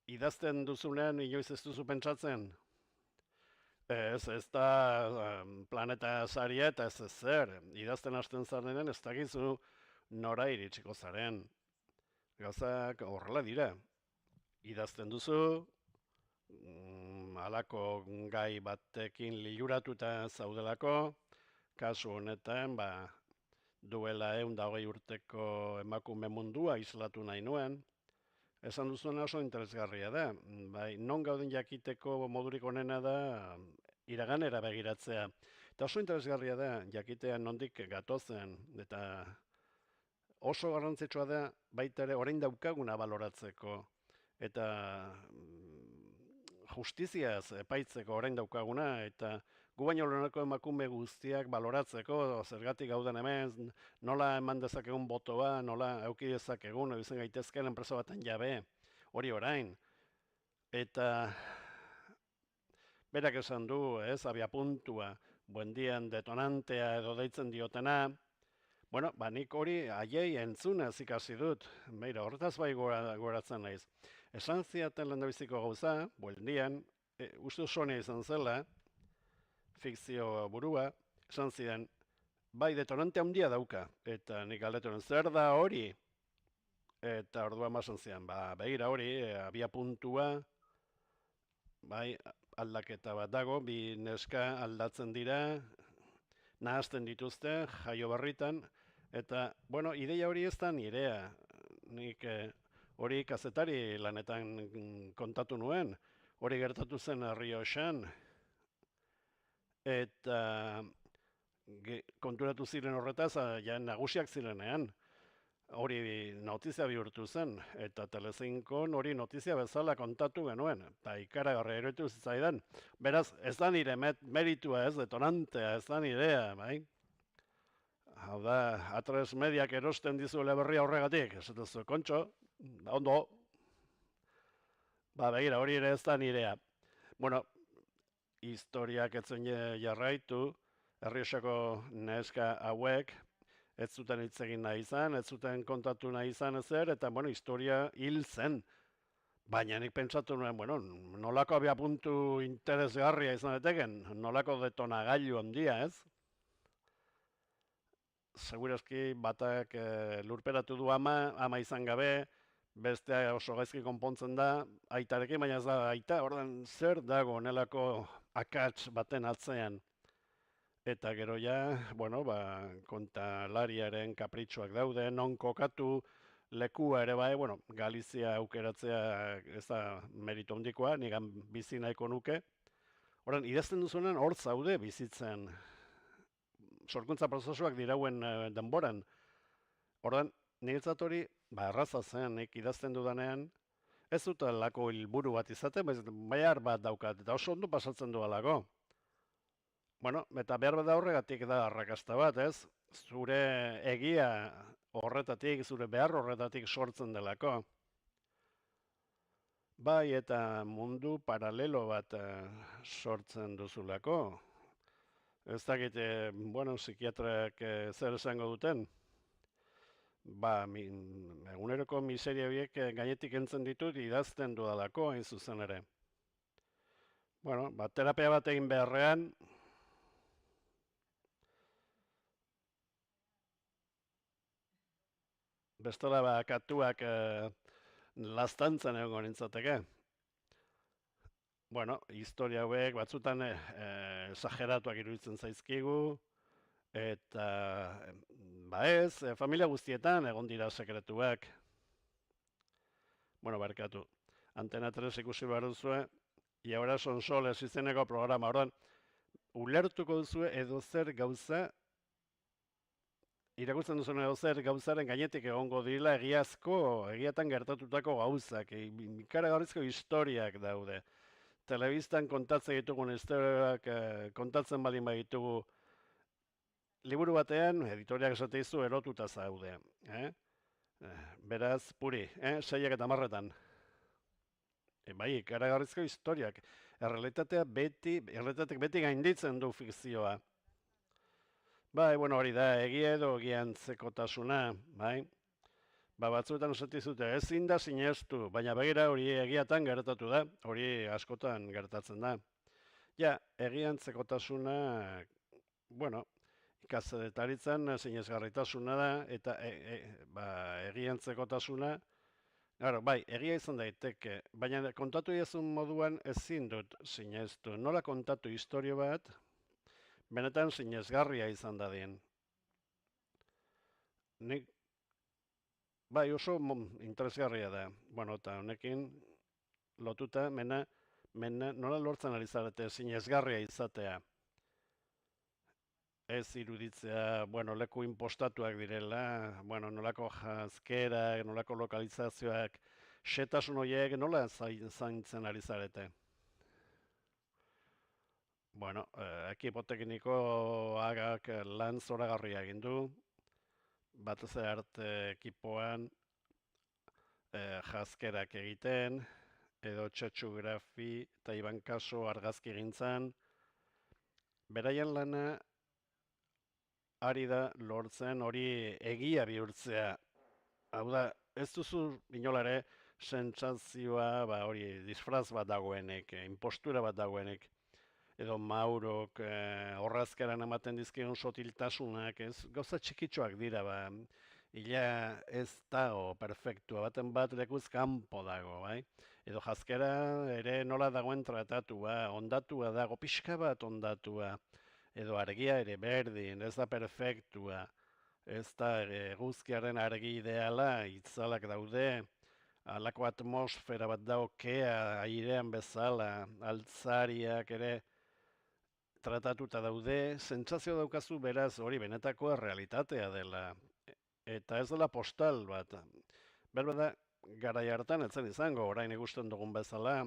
Idazten duzunean inoiz ez duzu pentsatzen? Ez da planeta saria eta ez zer. Idazten hasten zarenean ez dakizu nora iritsiko zaren. Gauzak horrela dira. Idazten duzu, halako gai batekin liluratuta zaudelako, kasu honetan, duela 120 urteko emakume mundua islatu nahi nuen. Esan duzuena oso interesgarria da. Non gauden jakiteko modurik onena da iraganera begiratzea. Eta oso interesgarria da jakitea nondik gatozen, eta oso garrantzitsua da baita ere orain daukaguna baloratzeko. eta justiziaz epaitzeko orain daukaguna, eta gu baino leheneko emakume guztiak baloratzeko, zergatik gauden hemen, nola eman dezakegun botoa, nola eduki dezakegun, izan gaitezkeen enpresa baten jabe, hori orain. Eta berak esan du, ez, abiapuntua, buendian detonantea edo deitzen diotena, bueno, ba nik hori haiei entzunez ikasi dut, beira, horretaz bai goratzen naiz. Esan ziaten lehendabiziko gauza, buendian, uste sonia izan zela, fikzio burua, esan zidan, bai, detonante handia dauka, eta nik galdetu zer da hori? Eta orduan basan zian, ba, begira hori, abia puntua, bai, aldaketa bat dago, bi neska aldatzen dira, nahazten dituzte, jaio barritan, eta, bueno, ideia hori ez da nirea, nik hori kazetari lanetan kontatu nuen, hori gertatu zen Errioxan, eta konturatu ziren horretaz, ja nagusiak zirenean, hori notizia bihurtu zen, eta Telecinkon hori notizia bezala kontatu genuen, eta ikaragarri erotu zitzaidan. Beraz, ez da nire meritua ez, detonantea, ez da nirea, bai? Hau da, A3 Mediak erosten dizuela berria horregatik, ez duzu, kontxo, ondo, ba, begira, hori ere ez da nirea. Bueno, historiak etzen jarraitu, Errioxako neska hauek, ez zuten hitz egin nahi izan, ez zuten kontatu nahi izan ezer, eta, bueno, historia hil zen. Baina nik pentsatu nuen, bueno, nolako abia puntu interesgarria izan eteken, nolako detonagailu handia, ez? Segurazki batak lurperatu du ama izan gabe, bestea oso gaizki konpontzen da, aitarekin, baina ez da aita, ordan zer dago nelako akats baten atzean. Eta gero ja, bueno, ba, kontalariaren kapritxoak daude, non kokatu lekua ere bai, bueno, Galizia aukeratzea ez da meritu handikoa, nigan bizi nahiko nuke. Horan, idazten duzuenan hor zaude bizitzen, sorkuntza prozesuak dirauen denboran. Horan, niretzat hori, ba, erraza zen, nik idazten dudanean, ez dut lako helburu bat izaten, behar bat daukat, eta oso ondo pasatzen du alako. Bueno, eta behar da horregatik da arrakasta bat, ez? Zure egia horretatik, zure behar horretatik sortzen delako. Bai, eta mundu paralelo bat sortzen duzulako. Ez dakit, bueno, psikiatrak zer esango duten. Ba, eguneroko miseria horiek gainetik entzen ditut idazten dudalako, hain zuzen ere. Bueno, ba, terapia bat egin beharrean, bestela ba, katuak lastantzen egongo nintzateke. Bueno, historia hauek batzutan esageratuak iruditzen zaizkigu, eta ba ez, familia guztietan egon dira sekretuak. Bueno, barkatu, Antena 3 ikusi behar duzue, y ahora son soles izeneko programa, ordan, ulertuko duzue edo zer gauza, irakurtzen duzuen edo zer gauzaren gainetik egongo dira egiatan gertatutako gauzak, ikaragarrizko historiak daude. Telebistan kontatzen ditugun historiak kontatzen baldin baditugu, liburu batean, editoriak esate dizu erotuta zaude. Beraz, puri, 6 eta 10. Bai, ikaragarrizko historiak. Errealitateak beti gainditzen du fikzioa. Bai, bueno, hori da, egia edo egiantzekotasuna, bai? Ba, batzuetan esati zute, ezin da sinestu, baina begira hori egiatan gertatu da, hori askotan gertatzen da. Ja, egiantzekotasuna, bueno, ikazetaritzan sinesgarritasuna da, eta ba, egiantzekotasuna, claro, bai, egia izan daiteke, baina kontatu diezun moduan ezin dut sinestu. Nola kontatu historio bat, benetan sinesgarria izan dadien. Nik, bai, oso interesgarria da. Bueno, eta honekin lotuta, nola lortzen ari zarete sinesgarria izatea. Ez iruditzea, bueno, leku inpostatuak direla, bueno, nolako jazkerak, nolako lokalizazioak Xetasun horiek nola zaintzen ari zarete? Bueno, ekipo teknikoak lan zoragarria egin du, batez ere arte ekipoan jazkerak egiten, edo Txotxu Grafi eta Iban Kaso argazki gintzan, beraien lana ari da lortzen hori egia bihurtzea. Hau da, ez duzu inolare sentsazioa hori disfraz bat dagoenek, impostura bat dagoenek, edo Maurok horrazkeran ematen dizkigun sotiltasunak, ez gauza txikitxoak dira, ila ez dago perfektua, baten bat lekuz kanpo dago, bai? Edo jazkera ere nola dagoen tratatua, ondatua dago, pixka bat ondatua, edo argia ere berdin, ez da perfektua, ez da eguzkiaren argi ideala, itzalak daude, halako atmosfera bat dago kea airean bezala, altzariak ere tratatuta daude, sentsazio daukazu beraz hori benetako realitatea dela, eta ez dela postal bat. Berbada, garai hartan ez zen izango, orain ikusten dugun bezala,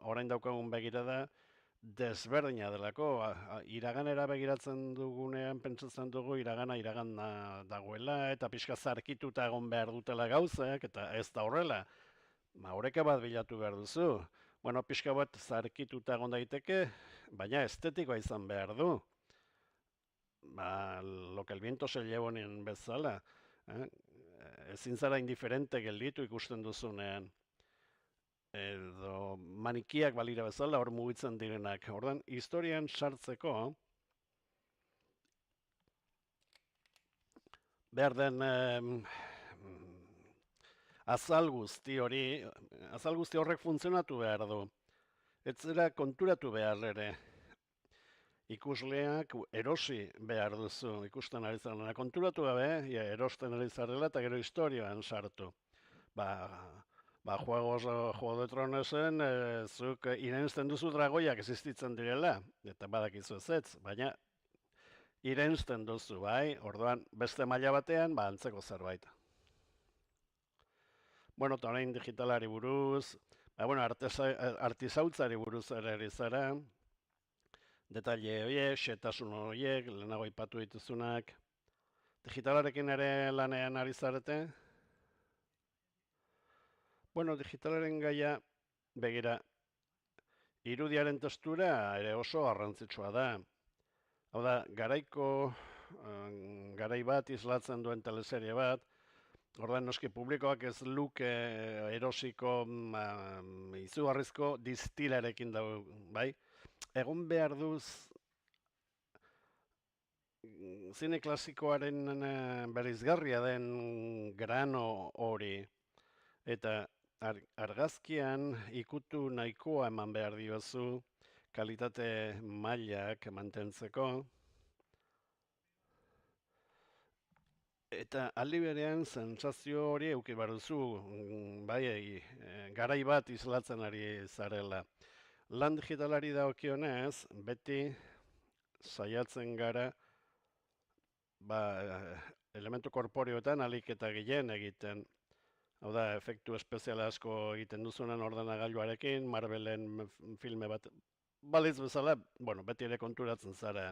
orain daukagun begirada desberdina delako, iraganera begiratzen dugunean pentsatzen dugu iragana dagoela, eta pixka zarkituta egon behar dutela gauzak, eta ez da horrela, oreka bat bilatu behar duzu. Bueno, pixka bat zarkituta egon daiteke, baina estetikoa izan behar du. Lo que el viento se lleva bezala. Ezin zara indiferente gelditu ikusten duzunean. Edo manikiak balira bezala hor mugitzen direnak. Ordan historian sartzeko behar den azal guzti horrek funtzionatu behar du. Ez zera konturatu behar ere. Ikusleak erosi behar duzu, ikusten ari zarela. Konturatu gabe, erosten ari zarela eta gero historioan sartu. Juego de Tronesen, zuk irensten duzu dragoiak existitzen direla, eta badakizu ez, baina irensten duzu, bai? Orduan, beste maila batean, antzeko zerbait. Bueno, eta orain digitalari buruz, artizautzari buruz ere zara, detalle horiek, xetasun horiek, lehenago aipatu dituzunak. Digitalarekin ere lanean ari zarete? Bueno, digitalaren gaia, begira, irudiaren testura ere oso garrantzitsua da. Hau da, garai bat islatzen duen teleserie bat, ordan noski publikoak ez luke erosiko izugarrizko distilarekin dago, bai? Egon behar duz zine klasikoaren bereizgarria den grano hori, eta argazkian ikutu nahikoa eman behar diozu kalitate mailak mantentzeko, eta aldi berean sentsazio hori eduki behar duzu, garai bat islatzen ari zarela. Lan digitalari dagokionez, beti saiatzen gara elementu korporioetan alik eta gehien egiten. Hau da, efektu espeziala asko egiten duzunen ordenagailuarekin, Marvelen filme bat baliz bezala, bueno, beti ere konturatzen zara.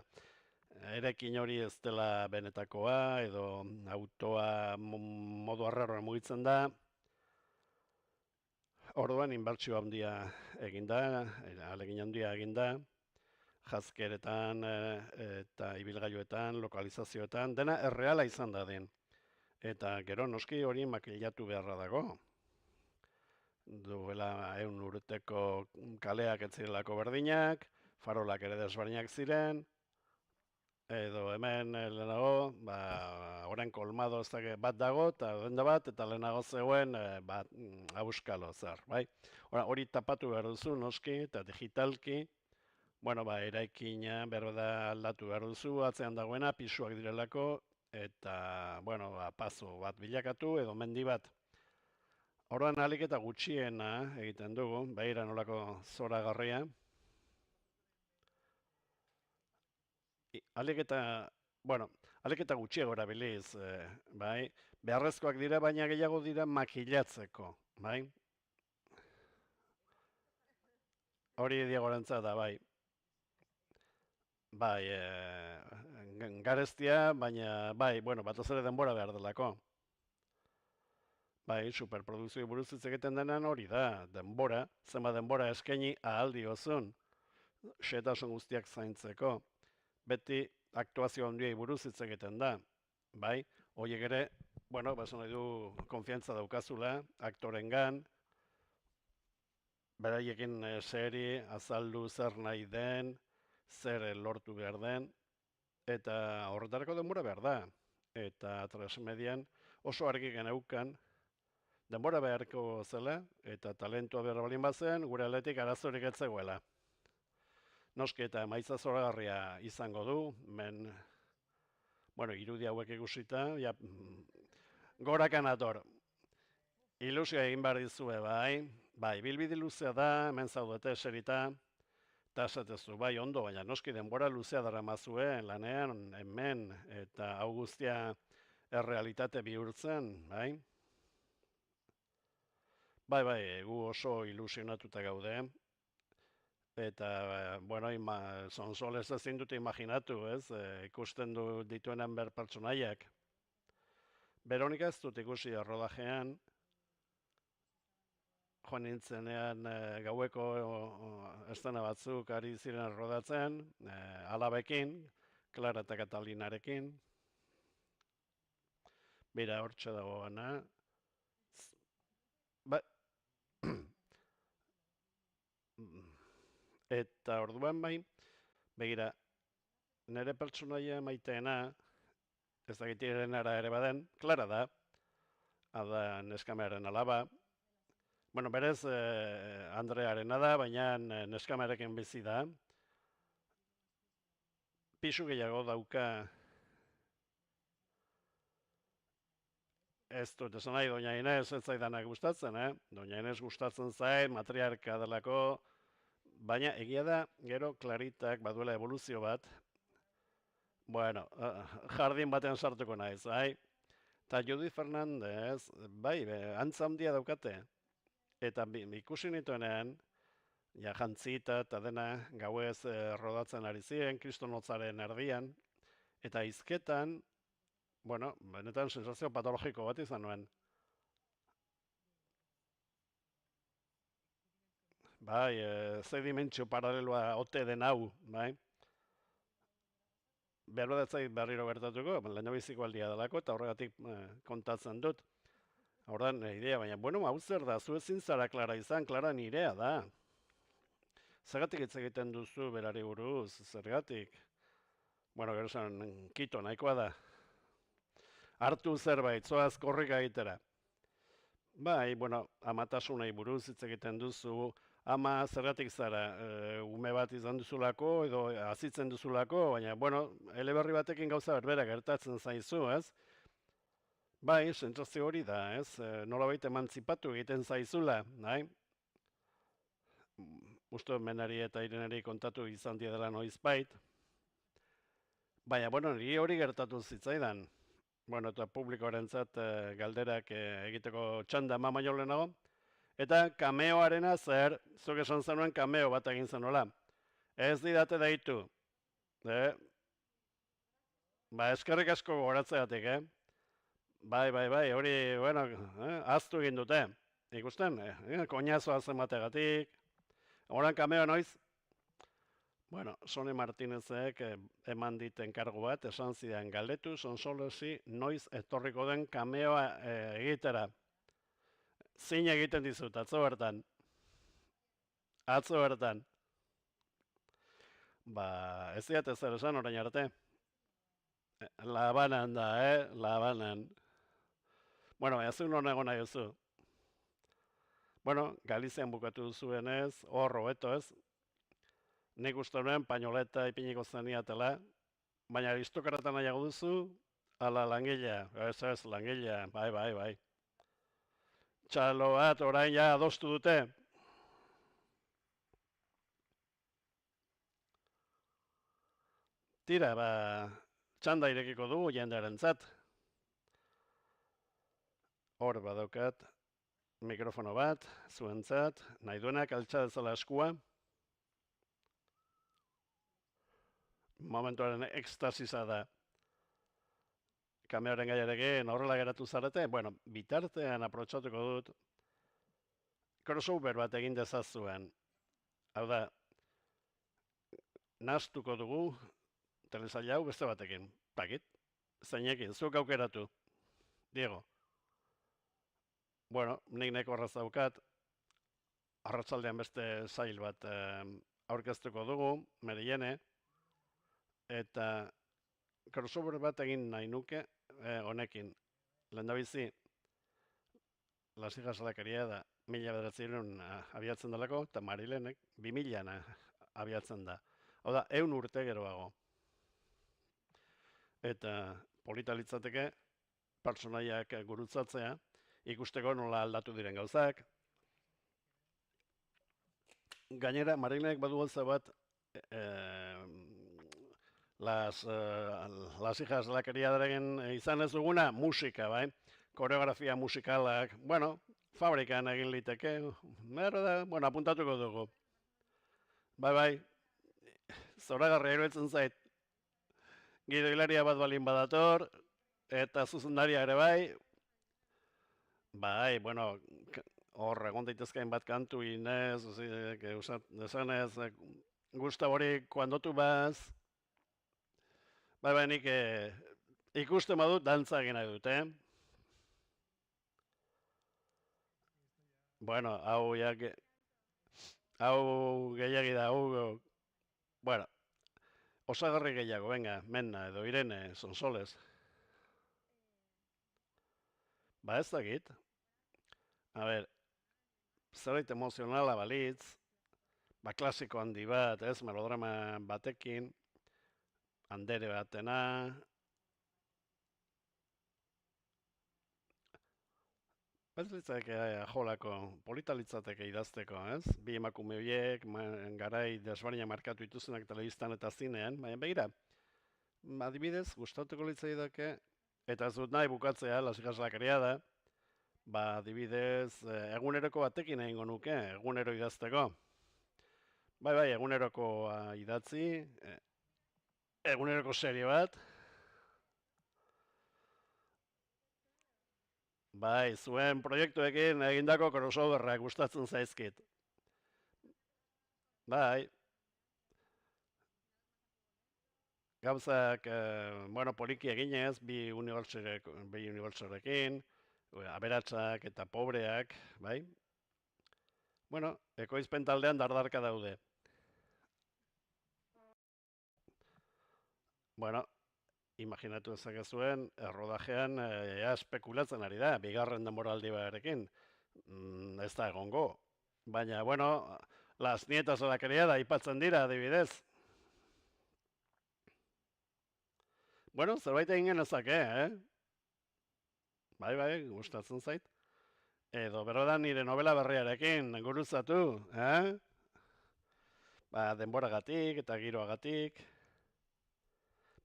Erekin hori ez dela benetakoa, edo autoa modu arraroan mugitzen da. Orduan, inbertsio handia eginda, alegin handia eginda, jazkeretan eta ibilgailuetan, lokalizazioetan, dena erreala izan da den. Eta gero noski hori makillatu beharra dago. Duela 100 urteko kaleak ez zirelako berdinak, farolak ere desberdinak ziren, edo hemen lehenago, orain kolmado bat dago, eta denda bat, eta lehenago zegoen auskalo zer, bai? Hori tapatu behar duzu noski, eta digitalki, eraikina berda aldatu behar duzu, atzean dagoena, pisuak direlako, eta, paso bat bilakatu edo mendi bat. Orduan alik eta gutxiena egiten dugu, behira nolako zoragarria. Alik eta gutxiago erabiliz, bai, beharrezkoak dira, baina gehiago dira makilatzeko, bai? hori Diegorentzat da, bai. Bai, garestia, baina, bai, bueno, batez ere denbora behar delako. Bai, superprodukzio buruz hitz egiten denan hori da, denbora, zenbat denbora eskaini ahal diozun, xehetasun guztiak zaintzeko. Beti aktuazio handiei buruz hitz egiten da, bai, horiek ere, bueno, baso nahi du konfiantza daukazula, aktorengan, beraiekin seri, azaldu zer nahi den, zer lortu behar den, eta horretarako denbora behar da. Eta transmedian oso argi geneukan, denbora beharko zela, eta talentua behar balin bazen, gure aldetik arazorik ez zegoela. Noski eta emaitza zoragarria izango du, bueno, irudi hauek ikusita, ja, gorakan ator. Ilusioa egin behar dizue, bai, bilbide luzea da, hemen zaudete eserita, eta esatezu, bai, ondo, baina noski denbora luzea dara mazue, lanean, hemen, eta hau guztia errealitate bihurtzen, bai? Bai, gu oso ilusionatuta gaude, eta, bueno, sonsoles ezin dute imaginatu, ez, ikusten dituenan ber pertsonaiak. Veronika ez dut ikusi rodajean, joan nintzenean gaueko estena batzuk ari ziren rodatzen, alabekin, Clara eta Katalinarekin. Bira, hortxe dagoena. Ba, eta orduan bai, begira, nire pertsonaia maiteena, ez dakitiren ara ere baden, Clara da, hada neskamearen alaba. Bueno, berez Andrearena da, baina neskamearekin bizi da. Pisu gehiago dauka, ez dut esan nahi, Doña Inez ez zaidanak gustatzen, Doña Inez gustatzen zait, matriarka delako, baina egia da, gero Claritak baduela evoluzio bat, bueno, jardin batean sartuko naiz, bai? Eta Judy Fernandez, bai, antza handia daukate. Eta ikusi nituenean, ja jantzita eta dena gauez rodatzen ari ziren, kristonotzaren erdian, eta hizketan, bueno, benetan sensazio patologiko bat izan nuen. Bai, ze dimentsio paraleloa ote den hau, bai? Behar bat zait berriro gertatuko, lehenabiziko aldia delako, eta horregatik kontatzen dut. Horren idea, baina, bueno, hau zer da, zu ezin zara Clara izan, Clara nirea da. Zergatik hitz egiten duzu berari buruz, zergatik? Bueno, gero zen, kito nahikoa da. Hartu zerbait, zoaz korrika egitera. Bai, bueno, amatasunei buruz hitz egiten duzu, ama zergatik zara, ume bat izan duzulako edo azitzen duzulako, baina, bueno, eleberri batekin gauza berbera gertatzen zaizu, ez? Bai, sentsazio hori da, ez? Nolabait emantzipatu egiten zaizula, nahi? Uste menari eta irenari kontatu izan dela noizbait. Baina, bueno, niri hori gertatu zitzaidan. Bueno, eta publikoarentzat galderak egiteko txanda ama baino lehenago. Eta kameoarena zer, zuk esan zenuen kameo bat egin zenuela. Ez didate deitu. Ba, eskerrik asko goratzeatik, Bai, hori, bueno, aztu egin dute. Ikusten, koñazoa zenbategatik. Horan kameo noiz? Bueno, Sone Martinezek eman dit enkargu bat, esan zidan galdetu, Sonsolesi noiz etorriko den kameoa egitera. Zin egiten dizut, atzo bertan. Atzo bertan. Ba, ez diat ezer esan orain arte. Labanan da, Labanan. Bueno, ez un honego nahi duzu. Bueno, Galizian bukatu duzuenez, horro, ez? Nik uste nuen pañoleta ipiniko zeniatela, baina aristokrata nahiago duzu, ala langilea, ez, langilea, bai. Txalo bat orain ja adostu dute. Tira, ba, txanda irekiko dugu jendearentzat. Hor badaukat, mikrofono bat, zuentzat, nahi duenak altxa dezala eskua. momentuaren ekstasiza da. Kameoren gaiarekin horrela geratu zarete, bueno, bitartean aprotxatuko dut, crossover bat egin dezazuen. Hau da, nahastuko dugu telesaila hau beste batekin. Pakit, zeinekin, zuk aukeratu. Diego. Bueno, nik neko arraz daukat, arratsaldean beste sail bat aurkeztuko dugu, Meriene, eta crossover bat egin nahi nuke honekin. Lehendabizi, Las hijas de la criada, 1900 abiatzen delako, eta Marilenek 2000 abiatzen da. Hau da, 100 urte geroago. Eta polita litzateke, pertsonaiak gurutzatzea, ikusteko nola aldatu diren gauzak. Gainera, Marilenek badu gauza bat, las hijas de la criadaren izan ez duguna, musika, bai? Koreografia musikalak, bueno, fabrikan egin liteke, bueno, apuntatuko dugu. Bai, zoragarria iruditzen zait, gidoilaria bat balin badator, eta zuzendaria ere bai, bueno, hor egon daitezkain bat kantu inez, esanez, Gustabori, cuando tu vas, bai, nik ikusten badut dantza egin nahi dut, Bueno, hau gehiagi da, bueno, osagarri gehiago, venga, Menna edo Irene, Sonsoles. Ba ez dakit, a ber, zerbait emozionala balitz, ba klasiko handi bat, ez, melodrama batekin, andere batena, ez litzateke jolako, polita litzateke idazteko, ez? Bi emakume horiek, garai desberdina markatu dituztenak telebistan eta zinean, baina begira, adibidez, gustatuko litzaidake, eta ez dut nahi bukatzea, Las hijas de la criada, ba adibidez, eguneroko batekin egingo nuke, egunero idazteko. Bai, eguneroko idatzi, eguneroko serie bat, bai, zuen proiektuekin egindako crossoverrak gustatzen zaizkit. Bai, gauzak, bueno, poliki eginez, bi unibertsorekin, aberatsak eta pobreak, bai? Bueno, ekoizpen taldean dardarka daude. Bueno, imaginatu ezakezuen, errodajean espekulatzen ari da, bigarren denboraldi barekin. Ez da egongo. Baina, bueno, las nietas de la criada aipatzen dira, adibidez. Bueno, zerbait egin genezake, Bai, gustatzen zait. Edo berodan nire novela berriarekin, guruzatu, Ba, denboragatik eta giroagatik.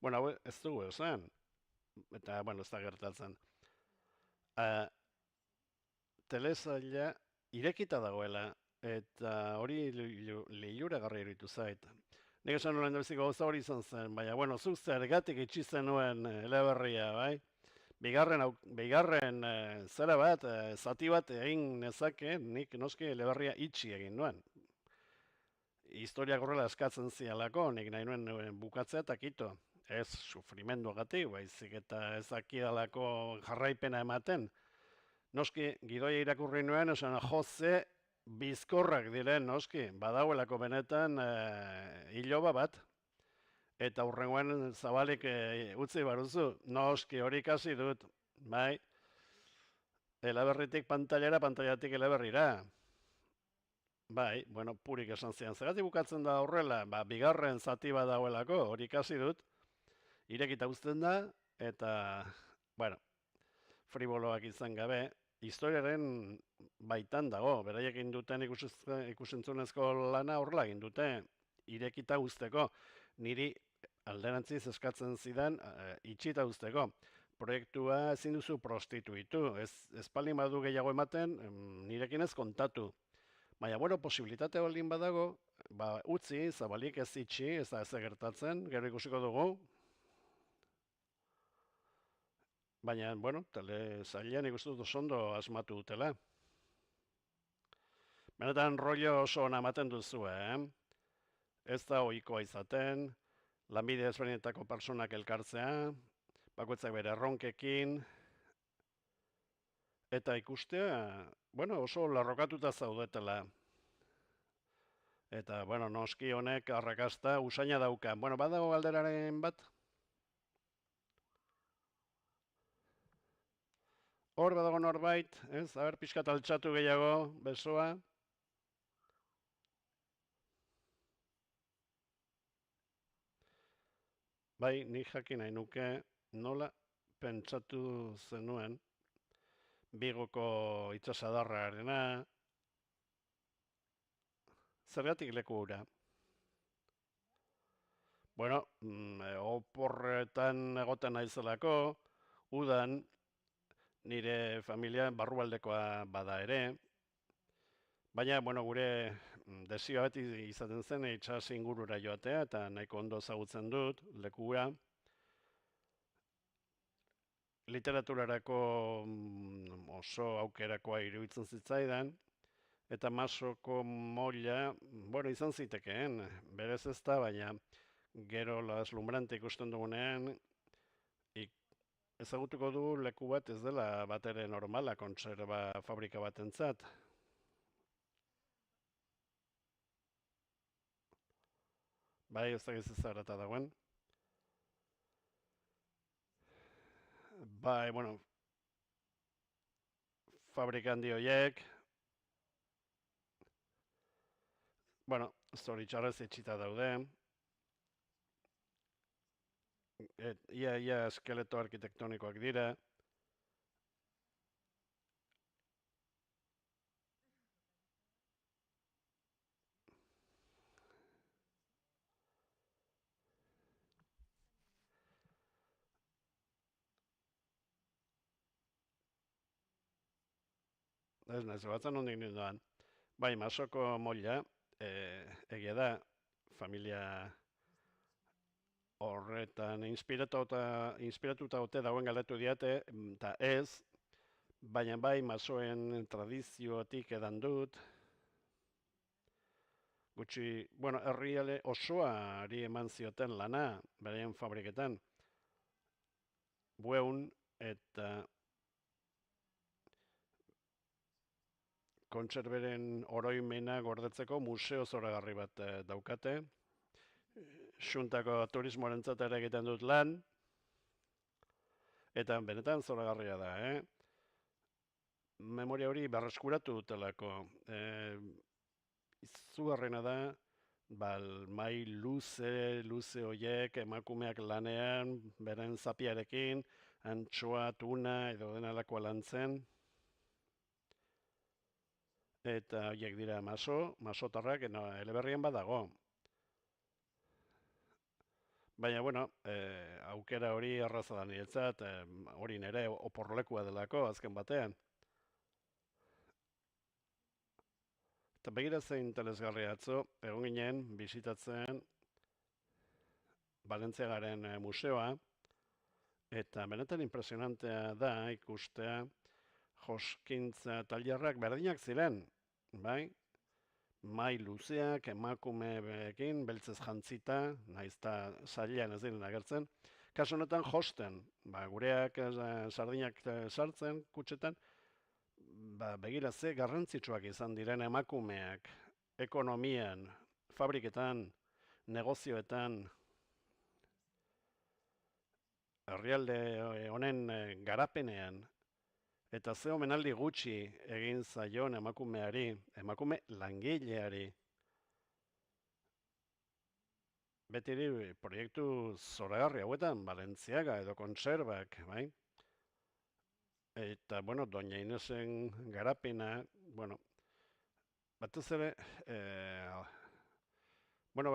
Bueno, hau ez dugu esan. Eta, bueno, ez da gertatzen. Telesaila irekita dagoela, eta hori lehiuragarri iruditu zait. Nik esan nolen debiziko gauza hori izan zen, baina, bueno, zuk zergatik itxi zenuen eleberria, bai? Bigarren zera bat, zati bat egin nezake, nik noski eleberria itxi egin nuen. Historiak horrela eskatzen zialako, nik nahi nuen bukatzea eta kito. Ez sufrimenduagatik, baizik eta ezakidalako jarraipena ematen. Noski, gidoia irakurri nuen, esan Jose bizkorrak diren, noski, badauelako benetan hiloba bat. Eta hurrengoan zabalik utzi baruzu, noski hori ikasi dut, bai? Eleberritik pantailara, pantailatik eleberrira. Bai, bueno, purik esan zian. Zergatik bukatzen da horrela, ba, bigarren zati bat dagoelako, hori ikasi dut, irekita uzten da, eta, bueno, friboloak izan gabe, historiaren baitan dago, beraiek induten ikusentzunezko lana horrela egin dute, irekita uzteko, niri alderantziz eskatzen zidan itxita uzteko. Proiektua ezin duzu prostituitu, ez palin badu gehiago ematen, nirekin ez kontatu. Baina, bueno, posibilitate baldin badago, utzi, zabalik ez itxi, ez da ez gertatzen, gero ikusiko dugu, baina, bueno, telesailean ikusten dut oso ondo asmatu dutela. Benetan rollo oso ona ematen duzu, Ez da ohikoa izaten, lanbide ezberdinetako personak elkartzea, bakoitzak bere erronkekin, eta ikustea, bueno, oso larrokatuta zaudetela. Eta, bueno, noski honek arrakasta usaina dauka. Bueno, badago galderaren bat? Hor badago norbait, ez? Aber, pixkat altxatu gehiago, besoa. Bai, nik jakin nahi nuke nola pentsatu zenuen Bigoko itsasadarrarena, zergatik leku hura. Bueno, oporretan egoten naizelako, udan nire familia barrualdekoa bada ere, baina, bueno, gure desioa beti izaten zen itsas ingurura joatea eta nahiko ondo ezagutzen dut lekua. Literaturarako oso aukerakoa iruditzen zitzaidan, eta Masoko moila, bueno, izan zitekeen, berez ez da, baina gero Las Lumbrante ikusten dugunean, ezagutuko du leku bat ez dela batere normala kontserba fabrika batentzat. Bai, ez da gizizarata dagoen. Bai, bueno, fabrika handi horiek, bueno, zoritxarrez itxita daude, ia eskeleto arkitektonikoak dira, ez nahiz batzen hondik ninduan. Bai, Masoko moila, egia da, familia horretan inspiratuta ote dagoen galdetu diate, eta ez, baina bai masoen tradiziotik edan dut, gutxi, bueno, herriale osoari eman zioten lana, beraien fabriketan, bueun eta kontserberen oroimena gordetzeko museo zoragarri bat daukate. Xuntako turismoarentzat ere egiten dut lan, eta benetan zoragarria da, Memoria hori berreskuratu dutelako. Izugarrena da, mai luze horiek emakumeak lanean, beren zapiarekin, antxoa, tuna edo denalakoa lantzen. Eta horiek dira masotarrak, eleberrien badago. Baina, bueno, aukera hori erraza da niretzat, hori nire oporlekua delako azken batean. Eta begira zein interesgarria atzo, egon ginen bisitatzen Balentziagaren museoa, eta benetan impresionantea da ikustea joskintza tailerrak berdinak ziren, bai? Mai luzeak, emakumeekin, beltzez jantzita, nahiz eta zailean ez diren agertzen. Kasu honetan josten, gureak sardinak sartzen kutxetan, begira ze garrantzitsuak izan diren emakumeak, ekonomian, fabriketan, negozioetan, herrialde honen garapenean, eta ze omenaldi gutxi egin zaion emakumeari, emakume langileari. Betiri proiektu zoragarri hauetan, Balentziaga edo kontserbak, bai? Eta, bueno, Doña Inesen garapena, bueno, batez ere, bueno,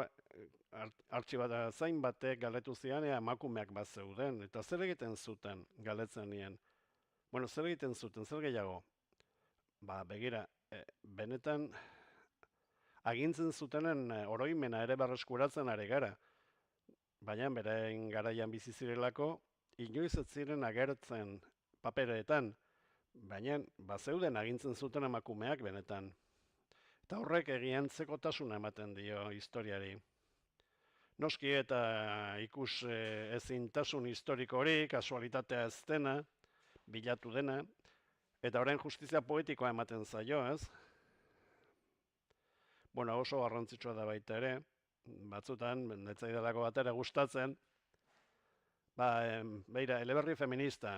artxibata zain batek galdetu zian, emakumeak bat zeuden, eta zer egiten zuten galdetzen nien. Bueno, zer egiten zuten, zer gehiago? Begira, benetan agintzen zutenen oroimena ere berreskuratzen ari gara. Baina beraien garaian bizi zirelako, inoiz ez ziren agertzen papereetan, baina bazeuden agintzen zuten emakumeak benetan. Eta horrek egiantzekotasuna ematen dio historiari. Noski eta ikus ezintasun historiko hori, kasualitatea ez dena, bilatu dena, eta orain justizia poetikoa ematen zaio, ez? Bueno, oso garrantzitsua da baita ere, batzutan, netzaidelako bat ere gustatzen, beira, eleberri feminista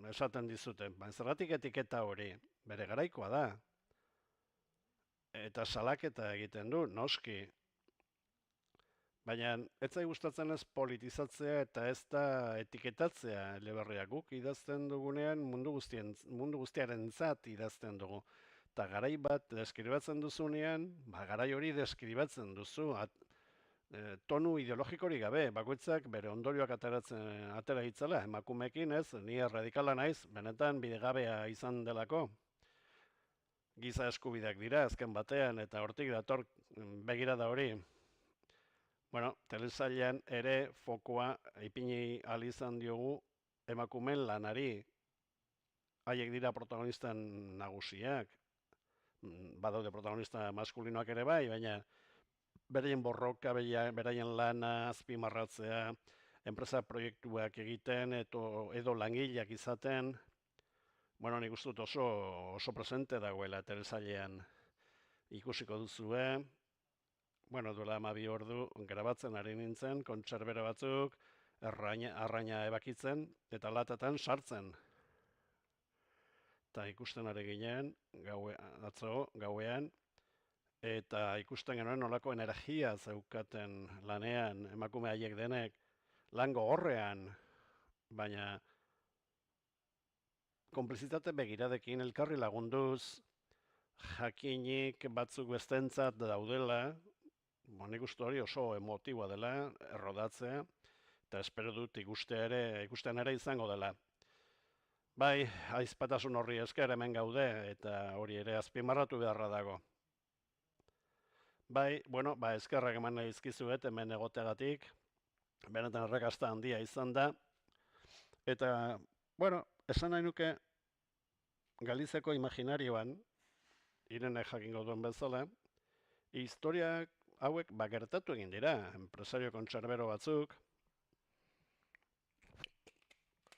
esaten dizute, zergatik etiketa hori, bere garaikoa da, eta salaketa egiten du, noski, baina ez zai gustatzen ez politizatzea eta ez da etiketatzea eleberriak guk idazten dugunean mundu guztiarentzat idazten dugu. Eta garai bat deskribatzen duzunean, garai hori deskribatzen duzu, tonu ideologikorik gabe, bakoitzak bere ondorioak atera hitzala, emakumeekin ez, ni radikala naiz, benetan bidegabea izan delako. Giza eskubideak dira, azken batean, eta hortik dator begirada hori. Bueno, telesailean ere fokoa ipini ahal izan diogu emakumeen lanari. Haiek dira protagonistan nagusiak. Badaude protagonista maskulinoak ere bai, baina beraien borroka, beraien lana, azpimarratzea, enpresa proiektuak egiten, edo langileak izaten. Bueno, nik uste dut oso presente dagoela telesailean ikusiko duzue. Bueno, duela 12 ordu grabatzen ari nintzen, kontserbero batzuk, arraina ebakitzen, eta latatan sartzen. Eta ikusten ari ginen, atzo, gauean, eta ikusten genuen nolako energia zeukaten lanean, emakume haiek denek, lango horrean, baina konplizitate begiradekin elkarri lagunduz, jakinik batzuk bestentzat daudela, nik uste hori oso emotiboa dela, errodatzea, eta espero dut ikusten ere izango dela. Bai, aizpatasun horri esker hemen gaude, eta hori ere azpimarratu beharra dago. Bai, bueno, eskerrak eman nahi izkizuet hemen egoteagatik, benetan errekasta handia izan da, eta, bueno, esan nahi nuke Galizeko imaginarioan, Irene jakingo duen bezala, historiak hauek gertatu egin dira, enpresario kontserbero batzuk,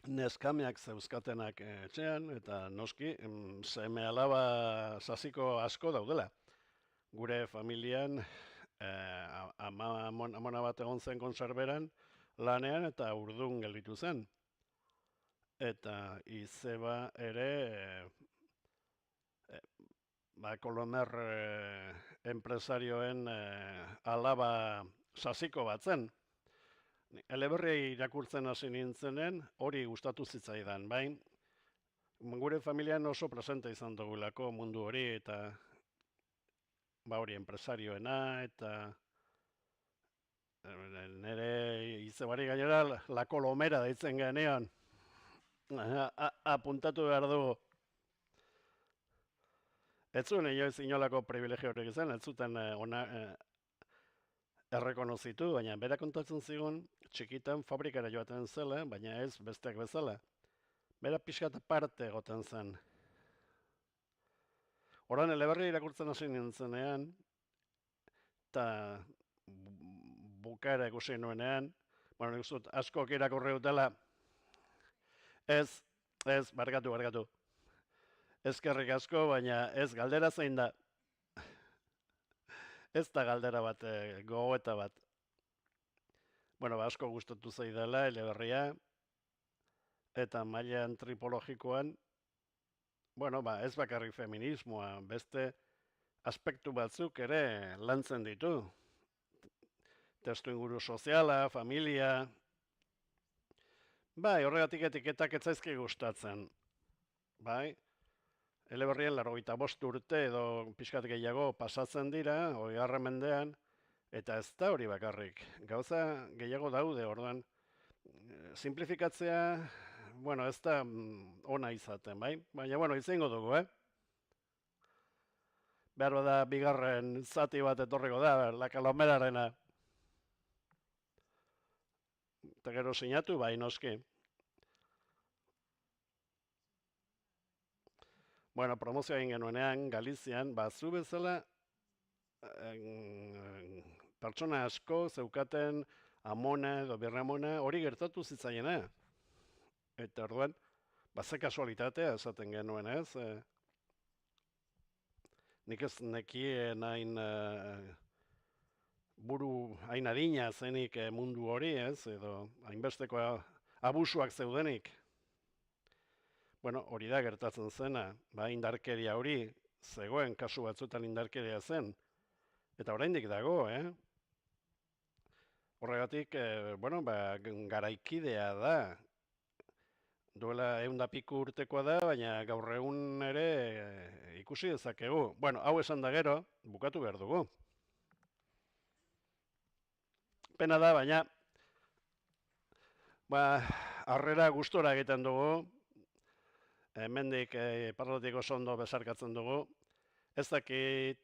neskameak zeuzkatenak etxean, eta noski, seme alaba sasiko asko daudela. Gure familian, amona bat egon zen kontserberan, lanean eta urdun gelditu zen. Eta izeba ere, Kolomer enpresarioen alaba sasiko bat zen. Eleberri irakurtzen hasi nintzenen, hori gustatu zitzaidan, bai? Gure familian oso presente izan dugulako mundu hori, eta hori enpresarioena, eta nire izebari gainera la kolomera deitzen genean. Apuntatu behar dugu. Ez zuen inoiz inolako privilegio horrek izan, ez zuten errekonozitu, baina bera kontatzen zigun txikitan fabrikara joaten zela, baina ez besteak bezala. Bera pixkat parte egoten zen. Horan eleberri irakurtzen hasi nintzenean, eta bukaera ikusi nuenean, bueno, nik uste askok irakurri dutela, ez, barkatu. Ezkerrik asko, baina ez galdera zein da. Ez da galdera bat, gogoeta bat. Bueno, asko gustatu zaidala eleberria, eta maila antropologikoan, bueno, ez bakarrik feminismoa, beste aspektu batzuk ere lantzen ditu. Testu inguru soziala, familia. Bai, horregatik etiketak ez zaizki gustatzen. Bai, eleberrien 85 urte edo pixkat gehiago pasatzen dira, 20. mendean, eta ez da hori bakarrik. Gauza gehiago daude, orduan, simplifikatzea, bueno, ez da ona izaten, bai? Baina, bueno, izango dugu, behar bada bigarren zati bat etorriko da, La Calomerarena. Eta gero sinatu, bai noski. Bueno, promozioa egin genuenean, Galizian, zu bezala, pertsona asko zeukaten amona edo birramona hori gertatu zitzaiena. Eta orduan, ze kasualitatea esaten genuen, ez? Nik ez nekien hain buru hain adina zenik mundu hori, ez? Edo hainbesteko abusuak zeudenik. Bueno, hori da gertatzen zena, indarkeria hori, zegoen kasu batzuetan indarkeria zen. Eta oraindik dago, Horregatik, garaikidea da. Duela 100 piku urtekoa da, baina gaur egun ere ikusi dezakegu. Bueno, hau esan da gero, bukatu behar dugu. Pena da, baina harrera gustora egiten dugu. Hemendik parlatik oso ondo besarkatzen dugu. Ez dakit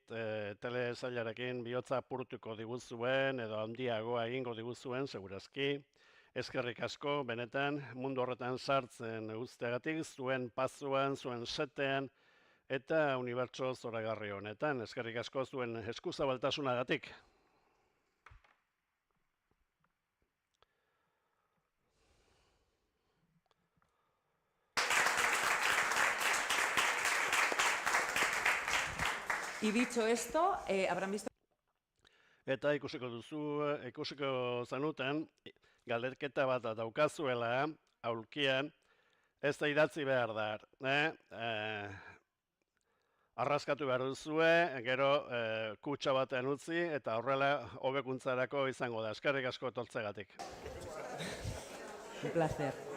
telesailarekin bihotza apurtuko diguzuen edo handiagoa egingo diguzuen, segurazki. Eskerrik asko, benetan, mundu horretan sartzen guztiagatik, zuen pazuan, zuen setean, eta unibertso zoragarri honetan. Eskerrik asko zuen eskuzabaltasunagatik. Y dicho esto, habrán visto... Eta ikusiko zenuten, galdeketa bat daukazuela, aulkian, ez da idatzi behar da. Arraskatu behar duzue, gero kutxa batean utzi, eta horrela hobekuntzarako izango da. Eskerrik asko etortzegatik. Un placer.